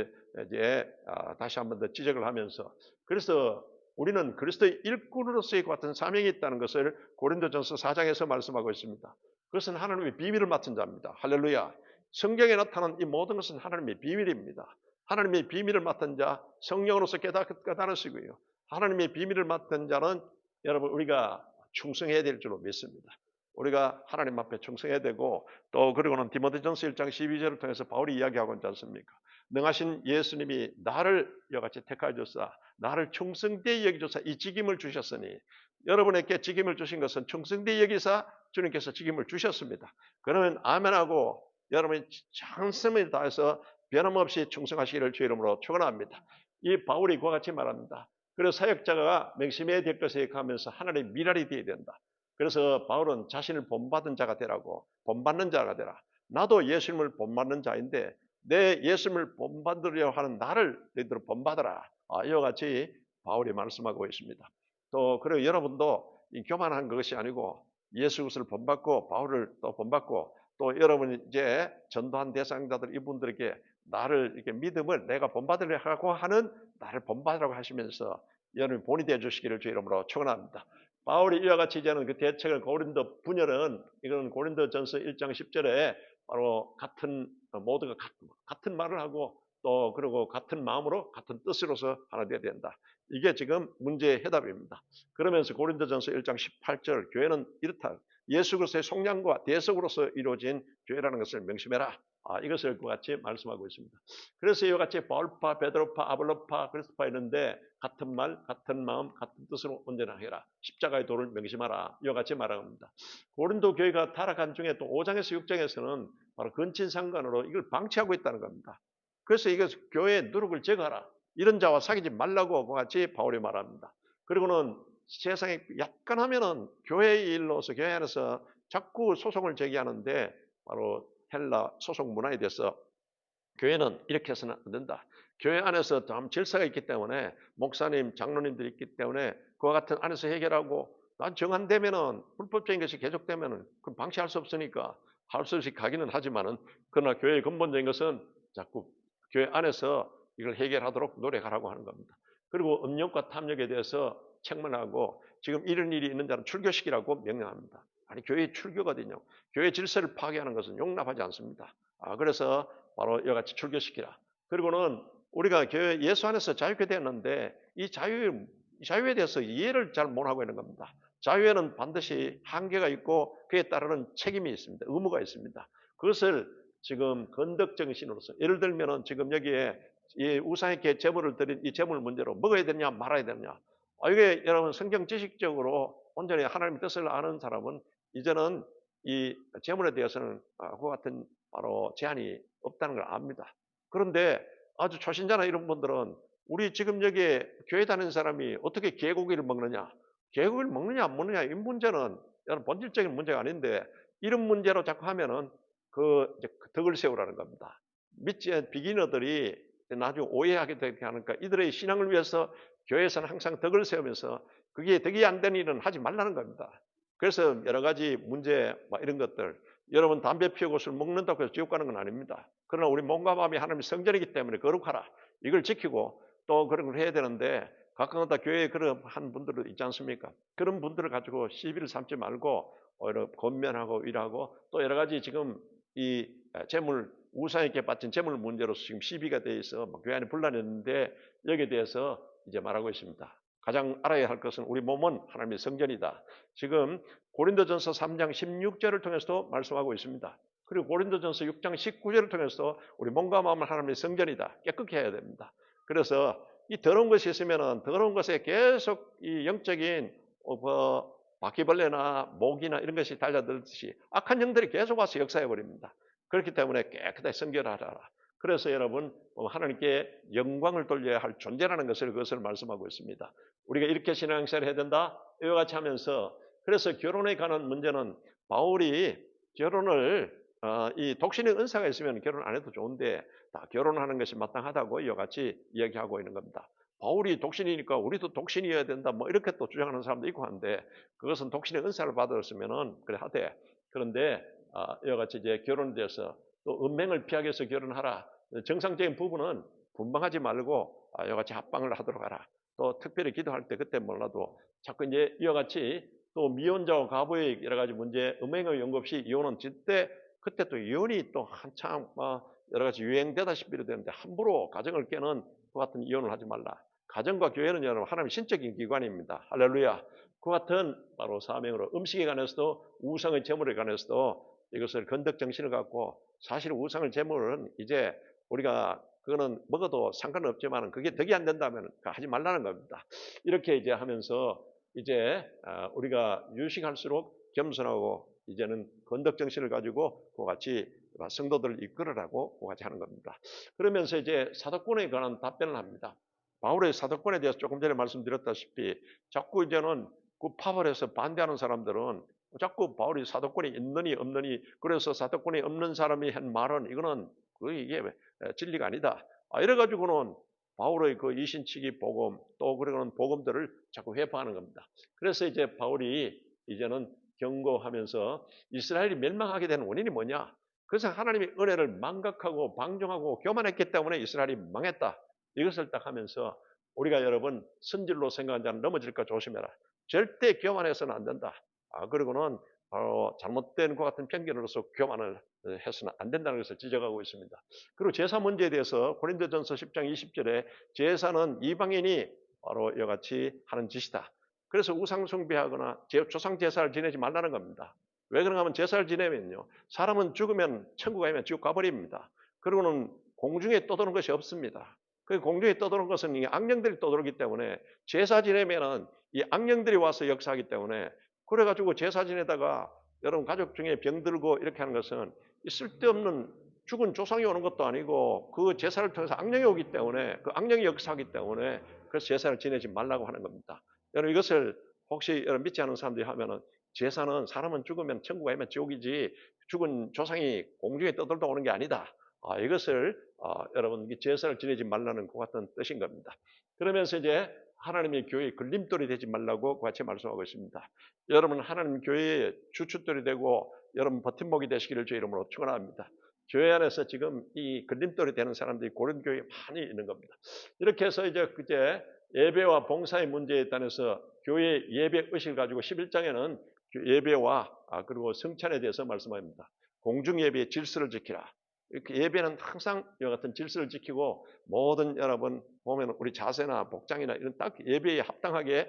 이제 다시 한번 더 지적을 하면서 그래서 우리는 그리스도의 일꾼으로서의 같은 사명이 있다는 것을 고린도전서 4장에서 말씀하고 있습니다. 그것은 하나님의 비밀을 맡은 자입니다. 할렐루야. 성경에 나타난 이 모든 것은 하나님의 비밀입니다. 하나님의 비밀을 맡은 자, 성령으로서 깨달으시고요. 하나님의 비밀을 맡은 자는 여러분 우리가 충성해야 될 줄로 믿습니다. 우리가 하나님 앞에 충성해야 되고 또 그리고는 디모데전서 1장 12절을 통해서 바울이 이야기하고 있지 않습니까? 능하신 예수님이 나를 이같이 택하여 줬사 나를 충성되이 여기줘서 이 직임을 주셨으니 여러분에게 직임을 주신 것은 충성되이 여기사 주님께서 직임을 주셨습니다. 그러면 아멘하고 여러분이 정성을 다해서 변함없이 충성하시기를 주의 이름으로 축원합니다. 이 바울이 그와 같이 말합니다. 그래서 사역자가 맹심해야 될 것에 가면서 하나님의 미랄이 되어야 된다. 그래서 바울은 자신을 본받은 자가 되라고 본받는 자가 되라. 나도 예수님을 본받는 자인데 내 예수님을 본받으려 하는 나를 너희들 본받아라. 이와 같이 바울이 말씀하고 있습니다. 또 그리고 여러분도 이 교만한 것이 아니고 예수 그리스도를 본받고 바울을 또 본받고 또 여러분이 이제 전도한 대상자들 이분들에게 나를 이렇게 믿음을 내가 본받으려 하고 하는 나를 본받으라고 하시면서 여러분 본이 되어 주시기를 주의 이름으로 축원합니다. 바울이 이와 같이 이제는 그 대책을 고린도 분열은 이건 고린도전서 1장 10절에 바로 모두가 같은 말을 하고 또 그리고 같은 마음으로 같은 뜻으로서 하나 되어야 된다. 이게 지금 문제의 해답입니다. 그러면서 고린도전서 1장 18절 교회는 이렇다. 예수 그리스도의 속량과 대속으로서 이루어진 교회라는 것을 명심해라. 이것을 그와 같이 말씀하고 있습니다. 그래서 이와 같이 바울파, 베드로파, 아볼로파, 그리스도파 있는데 같은 말, 같은 마음, 같은 뜻으로 언제나 해라. 십자가의 도를 명심하라. 이와 같이 말합니다. 고린도 교회가 타락한 중에 또 5장에서 6장에서는 바로 근친상간으로 이걸 방치하고 있다는 겁니다. 그래서 이거 교회의 누룩을 제거하라. 이런 자와 사귀지 말라고 그와 같이 바울이 말합니다. 그리고는 세상에 약간 하면은 교회의 일로서 교회 안에서 자꾸 소송을 제기하는데 바로 헬라 소송 문화에 대해서 교회는 이렇게 해서는 안 된다. 교회 안에서 좀 질서가 있기 때문에 목사님, 장로님들이 있기 때문에 그와 같은 안에서 해결하고 난 정한되면은 불법적인 것이 계속되면은 그건 방치할 수 없으니까 할 수 없이 가기는 하지만은 그러나 교회의 근본적인 것은 자꾸 교회 안에서 이걸 해결하도록 노력하라고 하는 겁니다. 그리고 음욕과 탐욕에 대해서 책망하고 지금 이런 일이 있는 자는 출교시키라고 명령합니다. 아니 교회의 출교거든요. 교회 질서를 파괴하는 것은 용납하지 않습니다. 그래서 바로 이와 같이 출교시키라. 그리고는 우리가 교회 예수 안에서 자유케 되었는데 이 자유에 대해서 이해를 잘 못하고 있는 겁니다. 자유에는 반드시 한계가 있고 그에 따르는 책임이 있습니다. 의무가 있습니다. 그것을 지금 건덕정신으로서 예를 들면은 지금 여기에 이 우상에게 제물을 드린 이 제물 문제로 먹어야 되냐 말아야 되냐. 이게 여러분 성경 지식적으로 온전히 하나님의 뜻을 아는 사람은 이제는 이 제물에 대해서는 그와 같은 바로 제한이 없다는 걸 압니다. 그런데 아주 초신자나 이런 분들은 우리 지금 여기에 교회 다니는 사람이 어떻게 개고기를 먹느냐, 개고기를 먹느냐 안 먹느냐 이 문제는 여러분 본질적인 문제가 아닌데 이런 문제로 자꾸 하면은 이제 덕을 세우라는 겁니다. 믿지 않은 비기너들이 나중에 오해하게 되게 하니까 이들의 신앙을 위해서 교회에서는 항상 덕을 세우면서 그게 덕이 안 되는 일은 하지 말라는 겁니다. 그래서 여러 가지 문제 이런 것들 여러분 담배 피우고 술 먹는다고 해서 지옥 가는 건 아닙니다. 그러나 우리 몸과 마음이 하나님의 성전이기 때문에 거룩하라. 이걸 지키고 또 그런 걸 해야 되는데 가끔가다 교회에 그런 한 분들도 있지 않습니까? 그런 분들을 가지고 시비를 삼지 말고 오히려 권면하고 일하고 또 여러 가지 지금 이 재물 우상에게 바친 재물 문제로서 지금 시비가 돼 있어 교회 안에 분란했는데 여기에 대해서 이제 말하고 있습니다. 가장 알아야 할 것은 우리 몸은 하나님의 성전이다. 지금 고린도전서 3장 16절을 통해서도 말씀하고 있습니다. 그리고 고린도전서 6장 19절을 통해서 우리 몸과 마음은 하나님의 성전이다. 깨끗게 해야 됩니다. 그래서 이 더러운 것이 있으면은 더러운 것에 계속 이 영적인 바퀴벌레나 모기나 이런 것이 달려들듯이 악한 영들이 계속 와서 역사해 버립니다. 그렇기 때문에 깨끗하게 성결하라. 그래서 여러분 하나님께 영광을 돌려야 할 존재라는 그것을 말씀하고 있습니다. 우리가 이렇게 신앙생활을 해야 된다. 이와 같이 하면서 그래서 결혼에 관한 문제는 바울이 결혼을 이 독신의 은사가 있으면 결혼 안 해도 좋은데 다 결혼하는 것이 마땅하다고 이와 같이 이야기하고 있는 겁니다. 바울이 독신이니까 우리도 독신이어야 된다. 뭐 이렇게 또 주장하는 사람도 있고 한데 그것은 독신의 은사를 받았으면은 그래 하되 그런데 이와 같이 이제 결혼돼서 또 은맹을 피하기 위해서 결혼하라. 정상적인 부부는 분방하지 말고 이와 같이 합방을 하도록 하라. 또 특별히 기도할 때 그때 몰라도 자꾸 이제 이와 같이 또 미혼자와 과부의 여러 가지 문제, 음행의 연고 없이 이혼은 그때 또 이혼이 또 한참 여러 가지 유행되다시피 되는데 함부로 가정을 깨는 그 같은 이혼을 하지 말라. 가정과 교회는 여러분 하나님의 신적인 기관입니다. 할렐루야. 그 같은 바로 사명으로 음식에 관해서도 우상의 제물에 관해서도 이것을 건덕 정신을 갖고 사실 우상의 제물은 이제 우리가 그거는 먹어도 상관없지만 그게 덕이 안 된다면 하지 말라는 겁니다. 이렇게 이제 하면서 이제 우리가 유식할수록 겸손하고 이제는 건덕 정신을 가지고 그와 같이 성도들을 이끌으라고 그와 같이 하는 겁니다. 그러면서 이제 사도권에 관한 답변을 합니다. 바울의 사도권에 대해서 조금 전에 말씀드렸다시피 자꾸 이제는 그 파벌에서 반대하는 사람들은 자꾸 바울이 사도권이 있느니 없느니 그래서 사도권이 없는 사람이 한 말은 이거는 이게 진리가 아니다. 이래가지고는 바울의 그 이신치기 복음 또 그러고는 복음들을 자꾸 회파하는 겁니다. 그래서 이제 바울이 이제는 경고하면서 이스라엘이 멸망하게 되는 원인이 뭐냐? 그래서 하나님의 은혜를 망각하고 방종하고 교만했기 때문에 이스라엘이 망했다. 이것을 딱 하면서 우리가 여러분 선질로 생각한 자는 넘어질까 조심해라. 절대 교만해서는 안 된다. 그리고는 바로 잘못된 것 같은 편견으로서 교만을 해서는 안 된다는 것을 지적하고 있습니다. 그리고 제사 문제에 대해서 고린도전서 10장 20절에 제사는 이방인이 바로 이와 같이 하는 짓이다. 그래서 우상 숭배하거나 조상 제사를 지내지 말라는 겁니다. 왜 그런가 하면 제사를 지내면요. 사람은 죽으면 천국 가면 지옥 가버립니다. 그리고는 공중에 떠도는 것이 없습니다. 그 공중에 떠도는 것은 이 악령들이 떠돌기 때문에 제사 지내면은 이 악령들이 와서 역사하기 때문에 그래가지고 제사 지내다가 여러분 가족 중에 병들고 이렇게 하는 것은 쓸데없는 죽은 조상이 오는 것도 아니고 그 제사를 통해서 악령이 오기 때문에 그 악령이 역사하기 때문에 그래서 제사를 지내지 말라고 하는 겁니다. 여러분 이것을 혹시 여러분 믿지 않는 사람들이 하면은 제사는 사람은 죽으면 천국 가면 지옥이지 죽은 조상이 공중에 떠돌다 오는 게 아니다. 이것을 여러분 제사를 지내지 말라는 그 같은 뜻인 겁니다. 그러면서 이제 하나님의 교회의 걸림돌이 되지 말라고 같이 말씀하고 있습니다. 여러분 하나님 교회의 주춧돌이 되고 여러분 버팀목이 되시기를 주 이름으로 축원합니다. 교회 안에서 지금 이 걸림돌이 되는 사람들이 고른 교회에 많이 있는 겁니다. 이렇게 해서 이제 예배와 봉사의 문제에 관해서 교회 예배 의식을 가지고 11장에는 예배와 그리고 성찬에 대해서 말씀합니다. 공중 예배의 질서를 지키라. 이렇게 예배는 항상 이와 같은 질서를 지키고 모든 여러분 보면 우리 자세나 복장이나 이런 딱 예배에 합당하게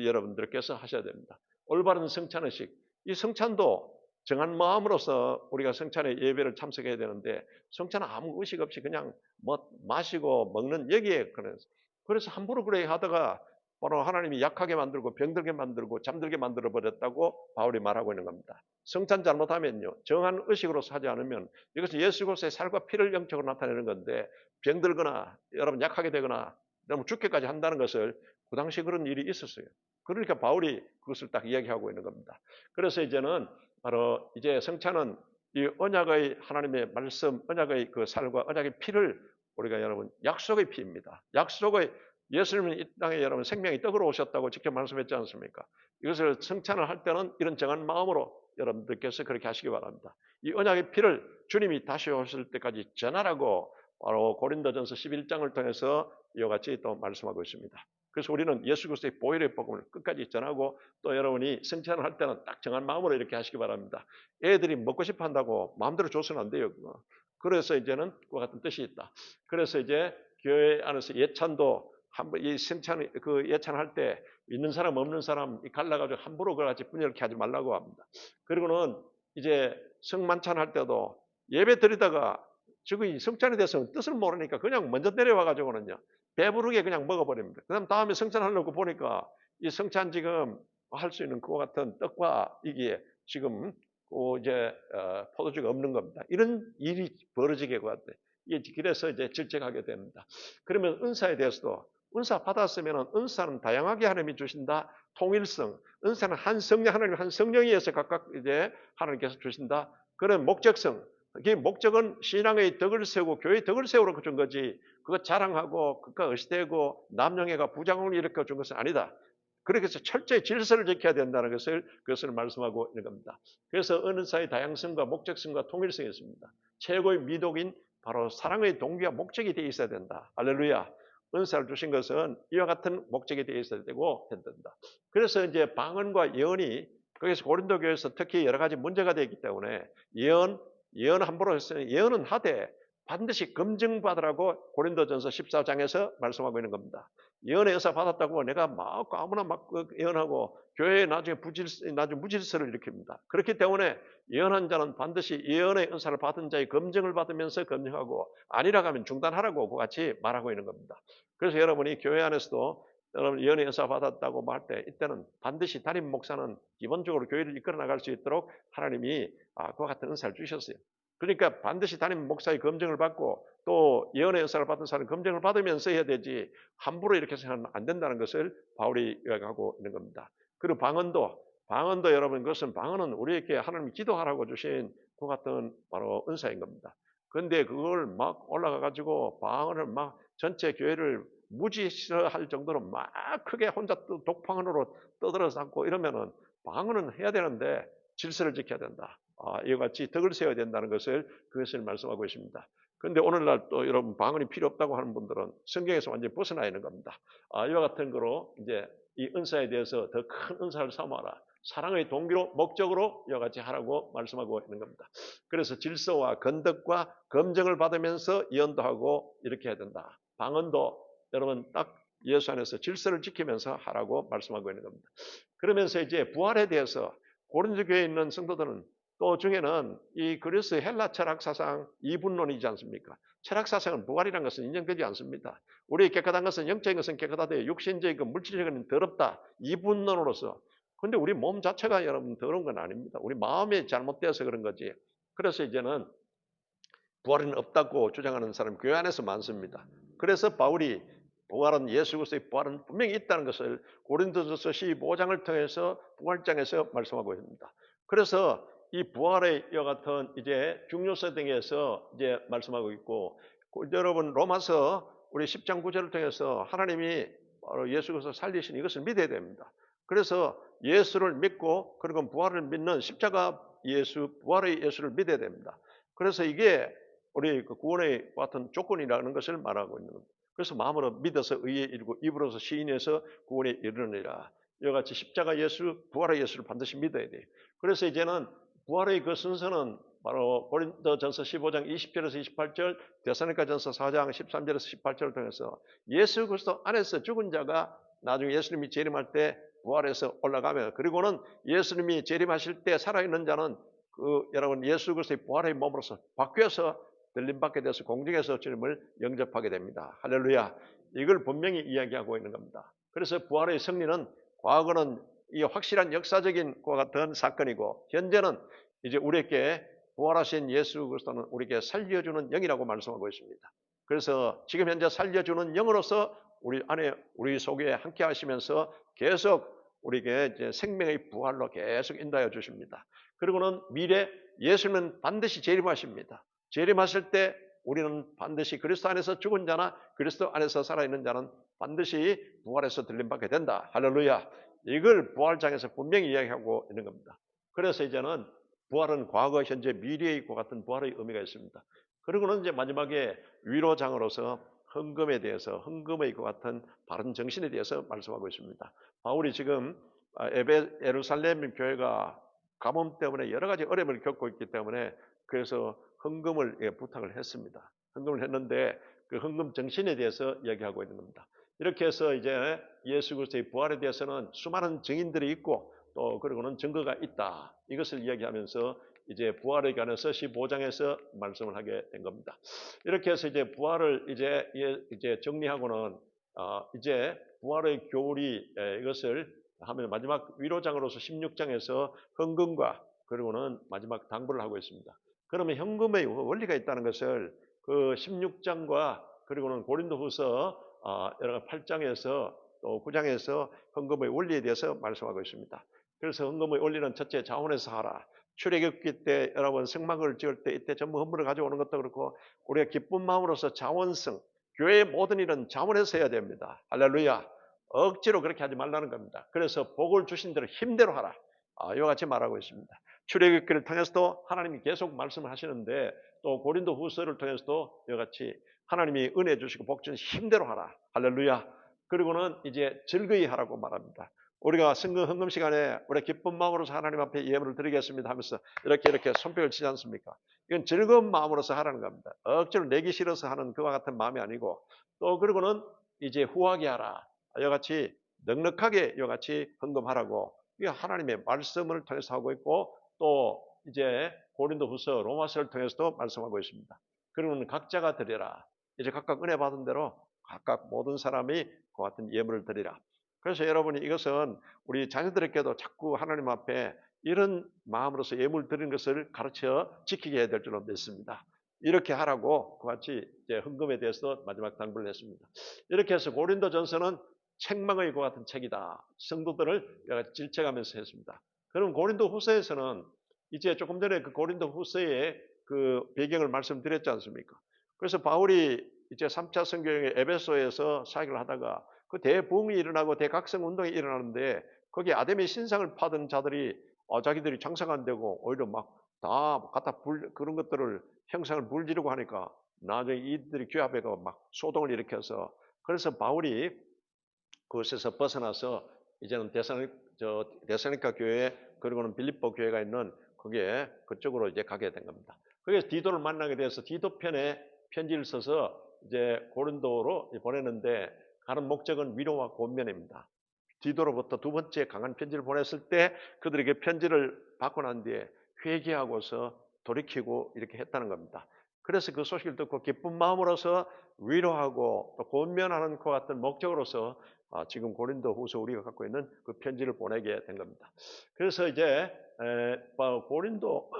여러분들께서 하셔야 됩니다. 올바른 성찬의식. 이 성찬도 정한 마음으로서 우리가 성찬의 예배를 참석해야 되는데 성찬은 아무 의식 없이 그냥 마시고 먹는 여기에 그래서 함부로 그래 하다가 바로 하나님이 약하게 만들고 병들게 만들고 잠들게 만들어 버렸다고 바울이 말하고 있는 겁니다. 성찬 잘못하면요. 정한 의식으로서 하지 않으면 이것은 예수 그리스도의 살과 피를 영적으로 나타내는 건데 병들거나 여러분 약하게 되거나 너무 죽게까지 한다는 것을 그 당시 그런 일이 있었어요. 그러니까 바울이 그것을 딱 이야기하고 있는 겁니다. 그래서 이제는 바로 이제 성찬은 이 언약의 하나님의 말씀, 언약의 그 살과 언약의 피를 우리가 여러분 약속의 피입니다. 약속의 예수님은 이 땅에 여러분 생명이 떡으로 오셨다고 직접 말씀했지 않습니까? 이것을 성찬을 할 때는 이런 정한 마음으로 여러분들께서 그렇게 하시기 바랍니다. 이 언약의 피를 주님이 다시 오실 때까지 전하라고 바로 고린도전서 11장을 통해서 이와 같이 또 말씀하고 있습니다. 그래서 우리는 예수 그리스도의 보혈의 복음을 끝까지 전하고 또 여러분이 성찬을 할 때는 딱 정한 마음으로 이렇게 하시기 바랍니다. 애들이 먹고 싶어 한다고 마음대로 줘서는 안 돼요. 그래서 이제는 그와 같은 뜻이 있다. 그래서 이제 교회 안에서 예찬도 한번 이 성찬 그 예찬할 때 있는 사람 없는 사람 갈라가지고 함부로 그같이 분열케 하지 말라고 합니다. 그리고는 이제 성만찬 할 때도 예배 드리다가 지금 성찬에 대해서 뜻을 모르니까 그냥 먼저 내려와 가지고는요 배부르게 그냥 먹어버립니다. 그다음 다음에 성찬 하려고 보니까 이 성찬 지금 할 수 있는 그와 같은 떡과 이게 지금 이제 포도주가 없는 겁니다. 이런 일이 벌어지게 같아요. 그래서 이제 질책하게 됩니다. 그러면 은사에 대해서도 은사 받았으면 은사는 다양하게 하나님이 주신다. 통일성. 은사는 한 성령, 하나님 한 성령에 의해서 각각 이제 하나님께서 주신다. 그런 목적성. 그게 목적은 신앙의 덕을 세우고 교회의 덕을 세우러 준 거지, 그거 자랑하고 그거 의시되고 남녀가 부장을 일으켜 준 것은 아니다. 그렇게 해서 철저히 질서를 지켜야 된다는 그것을 말씀하고 있는 겁니다. 그래서 은사의 다양성과 목적성과 통일성이 있습니다. 최고의 미덕인 바로 사랑의 동기와 목적이 되어 있어야 된다. 할렐루야. 은사를 주신 것은 이와 같은 목적이 되어 있어야 되고 된다. 그래서 이제 방언과 예언이 거기서 고린도 교회에서 특히 여러 가지 문제가 되기 때문에 예언 함부로 했으니 예언은 하되 반드시 검증받으라고 고린도전서 14장에서 말씀하고 있는 겁니다. 예언의 은사 받았다고 내가 막 아무나 막 예언하고 교회에 나중에 무질서를 일으킵니다. 그렇기 때문에 예언한 자는 반드시 예언의 은사를 받은 자의 검증을 받으면서 검증하고 아니라 하면 중단하라고 같이 말하고 있는 겁니다. 그래서 여러분이 교회 안에서도 여러분 예언의 은사 받았다고 말 때 이때는 반드시 담임 목사는 기본적으로 교회를 이끌어 나갈 수 있도록 하나님이 그와 같은 은사를 주셨어요. 그러니까 반드시 담임 목사의 검증을 받고 또 예언의 은사를 받은 사람은 검증을 받으면서 해야 되지 함부로 이렇게 해서는 안 된다는 것을 바울이 이야기하고 있는 겁니다. 그리고 방언도 여러분 그것은 방언은 우리에게 하나님이 기도하라고 주신 그 같은 바로 은사인 겁니다. 그런데 그걸 막 올라가 가지고 방언을 막 전체 교회를 무지할 정도로 막 크게 혼자 독방언으로 떠들어서 하고 이러면은 방언은 해야 되는데 질서를 지켜야 된다. 이와 같이 덕을 세워야 된다는 그것을 말씀하고 있습니다. 그런데 오늘날 또 여러분 방언이 필요 없다고 하는 분들은 성경에서 완전히 벗어나 있는 겁니다. 이와 같은 거로 이제 이 은사에 대해서 더 큰 은사를 삼아라. 사랑의 동기로 목적으로 이와 같이 하라고 말씀하고 있는 겁니다. 그래서 질서와 건덕과 검증을 받으면서 예언도 하고 이렇게 해야 된다. 방언도 여러분 딱 예수 안에서 질서를 지키면서 하라고 말씀하고 있는 겁니다. 그러면서 이제 부활에 대해서 고린도 교회에 있는 성도들은 또 중에는 이 그리스 헬라 철학 사상 이분론이지 않습니까? 철학 사상은 부활이라는 것은 인정되지 않습니다. 우리 깨끗한 것은 영적인 것은 깨끗하되 육신적인 것, 물질적인 것은 더럽다. 이분론으로서. 근데 우리 몸 자체가 여러분 더러운 건 아닙니다. 우리 마음이 잘못되어서 그런 거지. 그래서 이제는 부활은 없다고 주장하는 사람이 교회 안에서 많습니다. 그래서 바울이 부활은 예수 그리스도의 부활은 분명히 있다는 것을 고린도전서 15장을 통해서 부활장에서 말씀하고 있습니다. 그래서 이 부활의 이와 같은 이제 중요성 등에서 이제 말씀하고 있고 여러분 로마서 우리 10장 9절을 통해서 하나님이 바로 예수 그리스도 살리신 이것을 믿어야 됩니다. 그래서 예수를 믿고 그리고 부활을 믿는 십자가 예수 부활의 예수를 믿어야 됩니다. 그래서 이게 우리 구원의 같은 조건이라는 것을 말하고 있는 겁니다. 그래서 마음으로 믿어서 의에 이르고 입으로서 시인해서 구원에 이르느니라. 이와 같이 십자가 예수, 부활의 예수를 반드시 믿어야 돼요. 그래서 이제는 부활의 그 순서는 바로 고린도전서 15장 20절에서 28절, 데살로니가전서 4장 13절에서 18절을 통해서 예수 그리스도 안에서 죽은 자가 나중에 예수님이 재림할 때 부활해서 올라가며 그리고는 예수님이 재림하실 때 살아있는 자는 여러분 예수 그리스도의 부활의 몸으로서 바뀌어서 들림받게 돼서 공중에서 주님을 영접하게 됩니다. 할렐루야. 이걸 분명히 이야기하고 있는 겁니다. 그래서 부활의 승리는 과거는 이 확실한 역사적인 것 같은 사건이고 현재는 이제 우리에게 부활하신 예수 그리스도는 우리에게 살려주는 영이라고 말씀하고 있습니다. 그래서 지금 현재 살려주는 영으로서 우리 안에 우리 속에 함께 하시면서 계속 우리에게 이제 생명의 부활로 계속 인도하여 주십니다. 그리고는 미래 예수님은 반드시 재림하십니다. 재림하실 때 우리는 반드시 그리스도 안에서 죽은 자나 그리스도 안에서 살아있는 자는 반드시 부활해서 들림받게 된다. 할렐루야. 이걸 부활장에서 분명히 이야기하고 있는 겁니다. 그래서 이제는 부활은 과거, 현재, 미래의 있고 같은 부활의 의미가 있습니다. 그리고는 이제 마지막에 위로장으로서 헌금에 대해서 헌금의 것 같은 바른 정신에 대해서 말씀하고 있습니다. 바울이 지금 예루살렘 교회가 가뭄 때문에 여러 가지 어려움을 겪고 있기 때문에 그래서 헌금을 부탁을 했습니다. 헌금을 했는데 그 헌금 정신에 대해서 이야기하고 있는 겁니다. 이렇게 해서 이제 예수 그리스도의 부활에 대해서는 수많은 증인들이 있고 또 그리고는 증거가 있다. 이것을 이야기하면서 이제 부활에 관해서 15장에서 말씀을 하게 된 겁니다. 이렇게 해서 이제 부활을 이제 정리하고는 이제 부활의 교리 이것을 하면 마지막 위로장으로서 16장에서 헌금과 그리고는 마지막 당부를 하고 있습니다. 그러면 헌금의 원리가 있다는 것을 그 16장과 그리고는 고린도후서 8장에서 또 9장에서 헌금의 원리에 대해서 말씀하고 있습니다. 그래서 헌금의 원리는 첫째 자원에서 하라. 출애굽기 때 여러분 성막을 지을 때 이때 전부 헌물을 가져오는 것도 그렇고 우리가 기쁜 마음으로서 자원성, 교회의 모든 일은 자원해서 해야 됩니다. 할렐루야. 억지로 그렇게 하지 말라는 겁니다. 그래서 복을 주신 대로 힘대로 하라. 이와 같이 말하고 있습니다. 출애굽기를 통해서도 하나님이 계속 말씀을 하시는데 또 고린도 후서를 통해서도 이와 같이 하나님이 은혜 주시고 복 주신 힘대로 하라. 할렐루야. 그리고는 이제 즐거이 하라고 말합니다. 우리가 성금 헌금 시간에 우리 기쁜 마음으로서 하나님 앞에 예물을 드리겠습니다 하면서 이렇게 손뼉을 치지 않습니까? 이건 즐거운 마음으로서 하라는 겁니다. 억지로 내기 싫어서 하는 그와 같은 마음이 아니고 또 그리고는 이제 후하게 하라. 이와 같이 넉넉하게 이와 같이 헌금하라고 이게 하나님의 말씀을 통해서 하고 있고 또 이제 고린도후서 로마서를 통해서도 말씀하고 있습니다. 그러면 각자가 드리라. 이제 각각 은혜 받은 대로 각각 모든 사람이 그 같은 예물을 드리라. 그래서 여러분이 이것은 우리 자녀들에게도 자꾸 하나님 앞에 이런 마음으로서 예물 드리는 것을 가르쳐 지키게 해야 될 줄로 믿습니다. 이렇게 하라고 같이 이제 헌금에 대해서 마지막 당부를 했습니다. 이렇게 해서 고린도전서는 책망의 그 같은 책이다. 성도들을 질책하면서 했습니다. 그럼 고린도후서에서는 이제 조금 전에 그 고린도후서의 그 배경을 말씀드렸지 않습니까? 그래서 바울이 이제 3차 선교행의 에베소에서 사역을 하다가 그 대부흥이 일어나고 대각성 운동이 일어나는데 거기 아담의 신상을 파던 자들이 자기들이 장사가 안 되고 오히려 막 다 갖다 그런 것들을 형상을 불지르고 하니까 나중에 이들이 교회 앞에 막 소동을 일으켜서 그래서 바울이 그곳에서 벗어나서 이제는 데살로니가 교회 그리고는 빌립보 교회가 있는 그게 그쪽으로 이제 가게 된 겁니다. 거기서 디도를 만나게 돼서 디도 편에 편지를 써서 이제 고린도로 보내는데 가는 목적은 위로와 권면입니다. 디도로부터 두 번째 강한 편지를 보냈을 때 그들에게 편지를 받고 난 뒤에 회개하고서 돌이키고 이렇게 했다는 겁니다. 그래서 그 소식을 듣고 기쁜 마음으로서 위로하고 또 권면하는 것 같은 목적으로서 지금 고린도 후서 우리가 갖고 있는 그 편지를 보내게 된 겁니다. 그래서 이제 고린도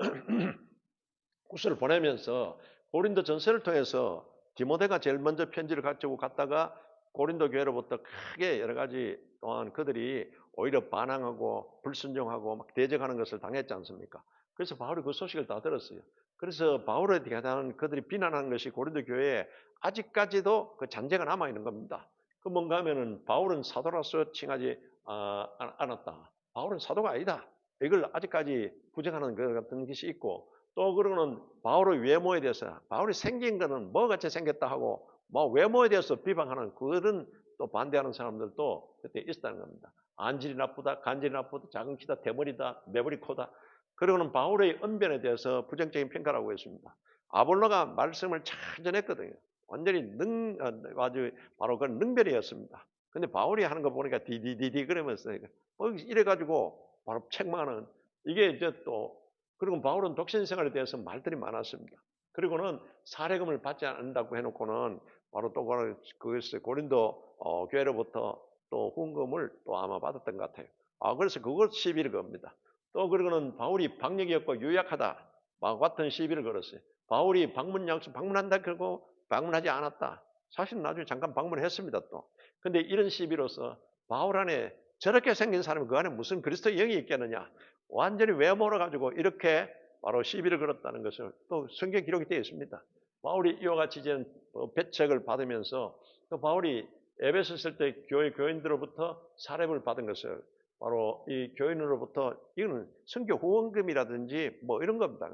후서를 보내면서 고린도 전서를 통해서 디모데가 제일 먼저 편지를 가지고 갔다가 고린도 교회로부터 크게 여러 가지 또한 그들이 오히려 반항하고 불순종하고 막 대적하는 것을 당했지 않습니까? 그래서 바울이 그 소식을 다 들었어요. 그래서 바울에 대한 그들이 비난하는 것이 고린도 교회에 아직까지도 그 잔재가 남아 있는 겁니다. 그 뭔가 하면은 바울은 사도로서 칭하지 않았다. 바울은 사도가 아니다. 이걸 아직까지 부정하는 것 같은 것이 있고 또 그러고는 바울의 외모에 대해서 바울이 생긴 거는 뭐 같이 생겼다 하고 뭐 외모에 대해서 비방하는 그런 또 반대하는 사람들도 그때 있었다는 겁니다. 안질이 나쁘다, 간질이 나쁘다, 작은 키다, 대머리다, 매부리 코다. 그리고는 바울의 언변에 대해서 부정적인 평가를 하고 있습니다. 아볼로가 말씀을 잘 전했거든요. 완전히 아주 바로 그런 능별이었습니다. 근데 바울이 하는 거 보니까 디디디디 그러면서 이래가지고 바로 책망하는 이게 이제 또 그리고 바울은 독신 생활에 대해서 말들이 많았습니다. 그리고는 사례금을 받지 않는다고 해놓고는 바로 또 그것을 고린도 교회로부터 또 후원금을 또 아마 받았던 것 같아요. 그래서 그것 시비를 겁니다. 또 그리고는 바울이 박력이 없고 유약하다. 같은 시비를 걸었어요. 바울이 방문한다 그러고 방문하지 않았다. 사실 나중에 잠깐 방문했습니다 또. 근데 이런 시비로서 바울 안에 저렇게 생긴 사람이 그 안에 무슨 그리스도의 영이 있겠느냐. 완전히 외모로 가지고 이렇게 바로 시비를 걸었다는 것을 또 성경 기록이 되어 있습니다. 바울이 이와 같이 이제 배척을 받으면서 또 바울이 에베소 있을 때 교인들로부터 사례를 받은 것을 바로 이 교인으로부터 이거는 선교 후원금이라든지 뭐 이런 겁니다.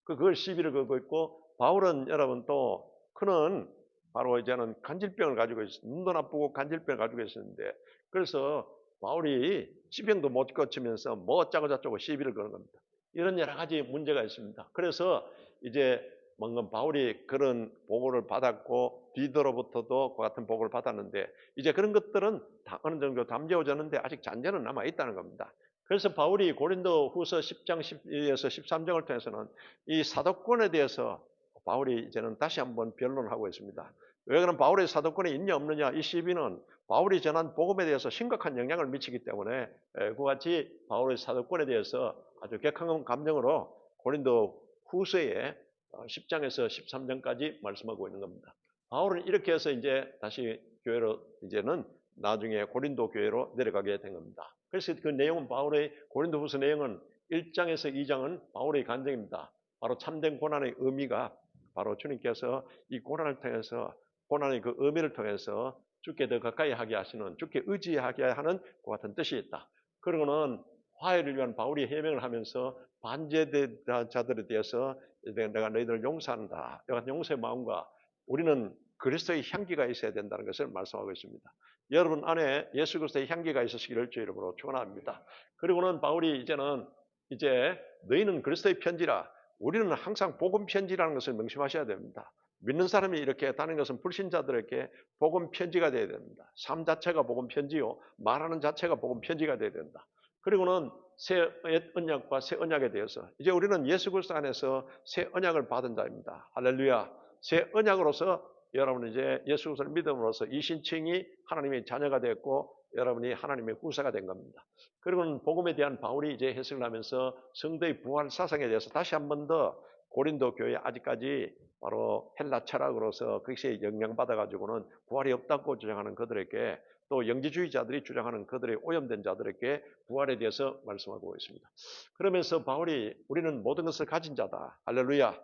그걸 시비를 걸고 있고 바울은 여러분 또 그는 바로 이제는 간질병을 가지고 있어요. 눈도 나쁘고 간질병을 가지고 있었는데 그래서 바울이 지병도 못 고치면서 뭐 어쩌고 저쩌고 시비를 거는 겁니다. 이런 여러 가지 문제가 있습니다. 그래서 이제 뭔가 바울이 그런 보고를 받았고 디도로부터도 그 같은 보고를 받았는데 이제 그런 것들은 어느 정도 담재워졌는데 아직 잔재는 남아 있다는 겁니다. 그래서 바울이 고린도 후서 10장 12에서 13장을 통해서는 이 사도권에 대해서 바울이 이제는 다시 한번 변론을 하고 있습니다. 왜 그럼 바울의 사도권이 있냐 없느냐 이 시비는 바울이 전한 복음에 대해서 심각한 영향을 미치기 때문에 그와 같이 바울의 사도권에 대해서 아주 격한 감정으로 고린도 후서에 10장에서 13장까지 말씀하고 있는 겁니다. 바울은 이렇게 해서 이제 다시 교회로 이제는 나중에 고린도 교회로 내려가게 된 겁니다. 그래서 그 내용은 바울의 고린도 후서 내용은 1장에서 2장은 바울의 간증입니다. 바로 참된 고난의 의미가 바로 주님께서 이 고난을 통해서 고난의 그 의미를 통해서 주께 더 가까이 하게 하시는 주께 의지하게 하는 그 같은 뜻이 있다. 그러고는 화해를 위한 바울이 해명을 하면서 반제자들에 대해서 내가 너희들을 용서한다. 이런 용서의 마음과 우리는 그리스도의 향기가 있어야 된다는 것을 말씀하고 있습니다. 여러분 안에 예수 그리스도의 향기가 있으시기를 주의 이름으로 축원합니다. 그리고는 바울이 이제 너희는 그리스도의 편지라 우리는 항상 복음 편지라는 것을 명심하셔야 됩니다. 믿는 사람이 이렇게 했다는 것은 불신자들에게 복음 편지가 되어야 됩니다. 삶 자체가 복음 편지요. 말하는 자체가 복음 편지가 되어야 된다. 그리고는 새 언약과 새 언약에 대해서 이제 우리는 예수 그리스도 안에서 새 언약을 받은 자입니다. 할렐루야. 새 언약으로서 여러분은 이제 예수 그리스도를 믿음으로써 이신칭이 하나님의 자녀가 됐고 여러분이 하나님의 후사가 된 겁니다. 그리고는 복음에 대한 바울이 이제 해석을 하면서 성도의 부활 사상에 대해서 다시 한 번 더 고린도 교회 아직까지 바로 헬라 철학으로서 그것에 영향받아 가지고는 부활이 없다고 주장하는 그들에게 또 영지주의자들이 주장하는 그들의 오염된 자들에게 부활에 대해서 말씀하고 있습니다. 그러면서 바울이 우리는 모든 것을 가진 자다. 할렐루야.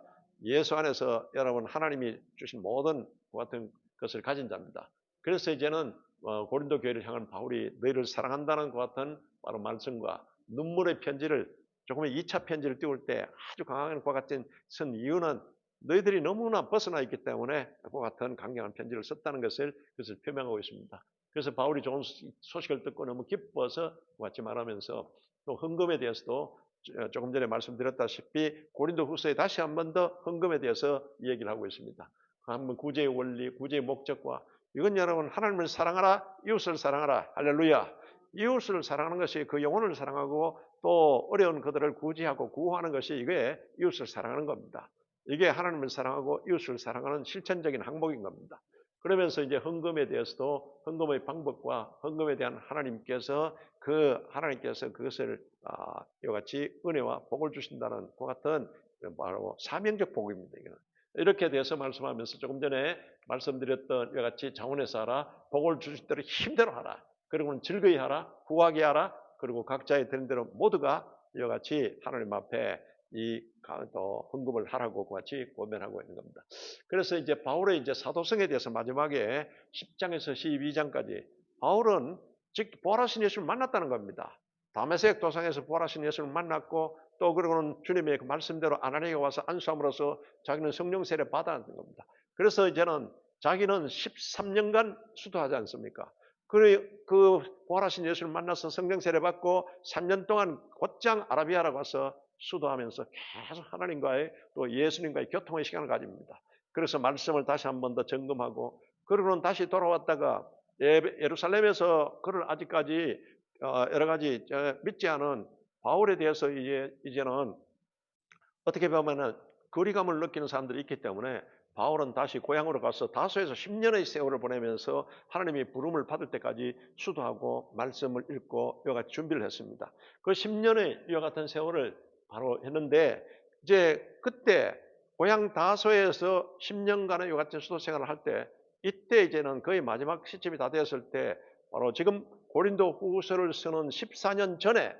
예수 안에서 여러분 하나님이 주신 모든 그 같은 것을 가진 자입니다. 그래서 이제는 고린도 교회를 향한 바울이 너희를 사랑한다는 것 같은 바로 말씀과 눈물의 편지를 조금의 2차 편지를 띄울 때 아주 강한 것 같은 쓴 이유는 너희들이 너무나 벗어나 있기 때문에 그와 같은 강경한 편지를 썼다는 것을 표명하고 있습니다. 그래서 바울이 좋은 소식을 듣고 너무 기뻐서 같이 말하면서 또 헌금에 대해서도 조금 전에 말씀드렸다시피 고린도 후서에 다시 한 번 더 헌금에 대해서 얘기를 하고 있습니다. 한번 구제의 원리, 구제의 목적과 이건 여러분 하나님을 사랑하라, 이웃을 사랑하라. 할렐루야. 이웃을 사랑하는 것이 그 영혼을 사랑하고 또 어려운 그들을 구제하고 구호하는 것이 이게 이웃을 사랑하는 겁니다. 이게 하나님을 사랑하고 이웃을 사랑하는 실천적인 항목인 겁니다. 그러면서 이제 헌금에 대해서도 헌금의 방법과 헌금에 대한 하나님께서 그것을 이와 같이 은혜와 복을 주신다는 그 같은 바로 사명적 복입니다. 이거는. 이렇게 대해서 말씀하면서 조금 전에 말씀드렸던 이와 같이 자원해서 하라, 복을 주실 대로 힘대로 하라, 그리고는 즐거이 하라, 후하게 하라, 그리고 각자의 되는 대로 모두가 이와 같이 하나님 앞에 또 헌금을 하라고 같이 고면하고 있는 겁니다. 그래서 이제 바울의 이제 사도성에 대해서 마지막에 10장에서 12장까지 바울은 즉 부활하신 예수를 만났다는 겁니다. 다메섹 도상에서 부활하신 예수를 만났고 또 그러고는 주님의 그 말씀대로 아나니아가 와서 안수함으로써 자기는 성령 세례 받았는 겁니다. 그래서 이제는 자기는 13년간 수도하지 않습니까? 그 부활하신 예수를 만나서 성령 세례 받고 3년 동안 곧장 아라비아라고 와서 수도하면서 계속 하나님과의 또 예수님과의 교통의 시간을 가집니다. 그래서 말씀을 다시 한 번 더 점검하고 그러고는 다시 돌아왔다가 예루살렘에서 그를 아직까지 여러 가지 믿지 않은 바울에 대해서 이제는 어떻게 보면은 거리감을 느끼는 사람들이 있기 때문에 바울은 다시 고향으로 가서 다소에서 10년의 세월을 보내면서 하나님의 부름을 받을 때까지 수도하고 말씀을 읽고 이와 같이 준비를 했습니다. 그 10년의 이와 같은 세월을 바로 했는데 이제 그때 고향 다소에서 10년간의 이와 같은 수도 생활을 할 때 이때 이제는 거의 마지막 시점이 다 되었을 때 바로 지금 고린도 후서를 쓰는 14년 전에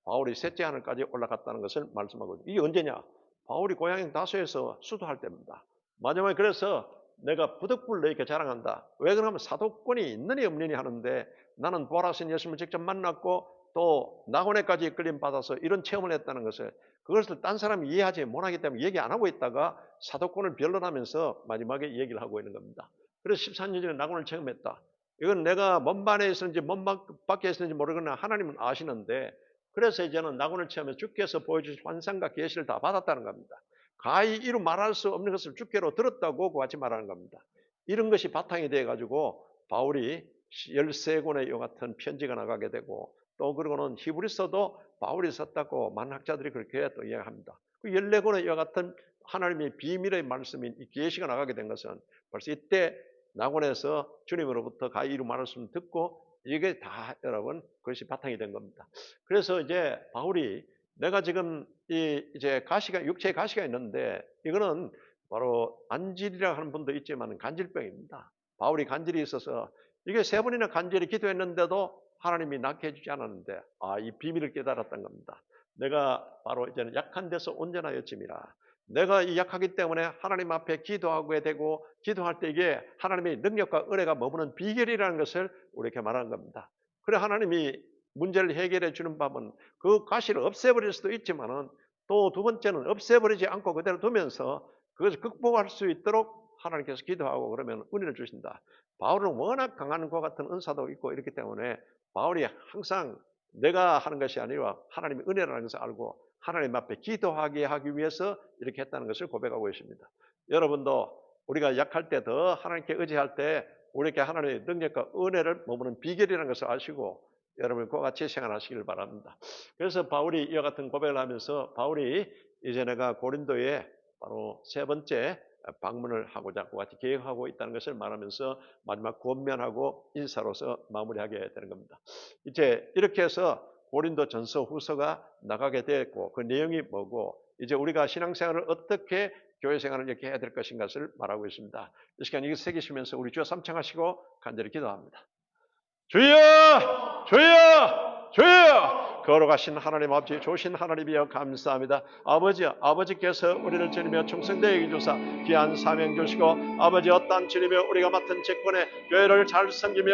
바울이 셋째 하늘까지 올라갔다는 것을 말씀하고 있습니다. 이게 언제냐? 바울이 고향인 다소에서 수도할 때입니다. 마지막에 그래서 내가 부득불 너에게 자랑한다. 왜 그러면 사도권이 있느니 없느니 하는데 나는 부활하신 예수님을 직접 만났고 또 낙원에까지 이끌림 받아서 이런 체험을 했다는 것을 그것을 딴 사람이 이해하지 못하기 때문에 얘기 안 하고 있다가 사도권을 변론하면서 마지막에 얘기를 하고 있는 겁니다. 그래서 14년 전에 낙원을 체험했다. 이건 내가 먼 반에 있었는지 먼 밖에 있었는지 모르겠으나 하나님은 아시는데 그래서 이제는 낙원을 체험해서 주께서 보여주신 환상과 계시를 다 받았다는 겁니다. 가히 이루 말할 수 없는 것을 주께로 들었다고 같이 말하는 겁니다. 이런 것이 바탕이 돼가지고 바울이 13권의 이 같은 편지가 나가게 되고 또 그러고는 히브리서도 바울이 썼다고 많은 학자들이 그렇게 또 이야기합니다. 그 14권의 이와 같은 하나님의 비밀의 말씀인 이 계시가 나가게 된 것은 벌써 이때 낙원에서 주님으로부터 가히 이루 말할 수 없는 듣고 이게 다 여러분 그것이 바탕이 된 겁니다. 그래서 이제 바울이 내가 지금 이제 육체에 가시가 있는데 이거는 바로 안질이라 하는 분도 있지만 간질병입니다. 바울이 간질이 있어서 이게 3번이나 간절히 기도했는데도 하나님이 낫게 해주지 않았는데 이 비밀을 깨달았던 겁니다. 내가 바로 이제는 약한 데서 온전하여짐이라. 내가 이 약하기 때문에 하나님 앞에 기도하게 되고 기도할 때 이게 하나님의 능력과 은혜가 머무는 비결이라는 것을 우리에게 말하는 겁니다. 그래 하나님이 문제를 해결해 주는 밤은 그 과실을 없애버릴 수도 있지만은 또 두 번째는 없애버리지 않고 그대로 두면서 그것을 극복할 수 있도록 하나님께서 기도하고 그러면 은혜를 주신다. 바울은 워낙 강한 것 같은 은사도 있고 이렇기 때문에 바울이 항상 내가 하는 것이 아니라 하나님의 은혜라는 것을 알고 하나님 앞에 기도하게 하기 위해서 이렇게 했다는 것을 고백하고 있습니다. 여러분도 우리가 약할 때 더 하나님께 의지할 때 우리에게 하나님의 능력과 은혜를 머무는 비결이라는 것을 아시고 여러분 그와 같이 생활하시길 바랍니다. 그래서 바울이 이와 같은 고백을 하면서 바울이 이제 내가 고린도에 바로 세 번째 방문을 하고자 그와 같이 계획하고 있다는 것을 말하면서 마지막 권면하고 인사로서 마무리하게 되는 겁니다. 이제 이렇게 해서 고린도 전서 후서가 나가게 됐고 그 내용이 뭐고 이제 우리가 신앙생활을 어떻게 교회 생활을 이렇게 해야 될 것인가를 말하고 있습니다. 이 시간 이거 새기시면서 우리 주여 삼창하시고 간절히 기도합니다. 주여! 주여! 주여! 걸어가신 하나님 아버지 좋으신 하나님이여 감사합니다. 아버지께서 우리를 주님여 충성되게 주사 귀한 사명 주시고 아버지 어떠한 주님여 우리가 맡은 직분에 교회를 잘 섬기며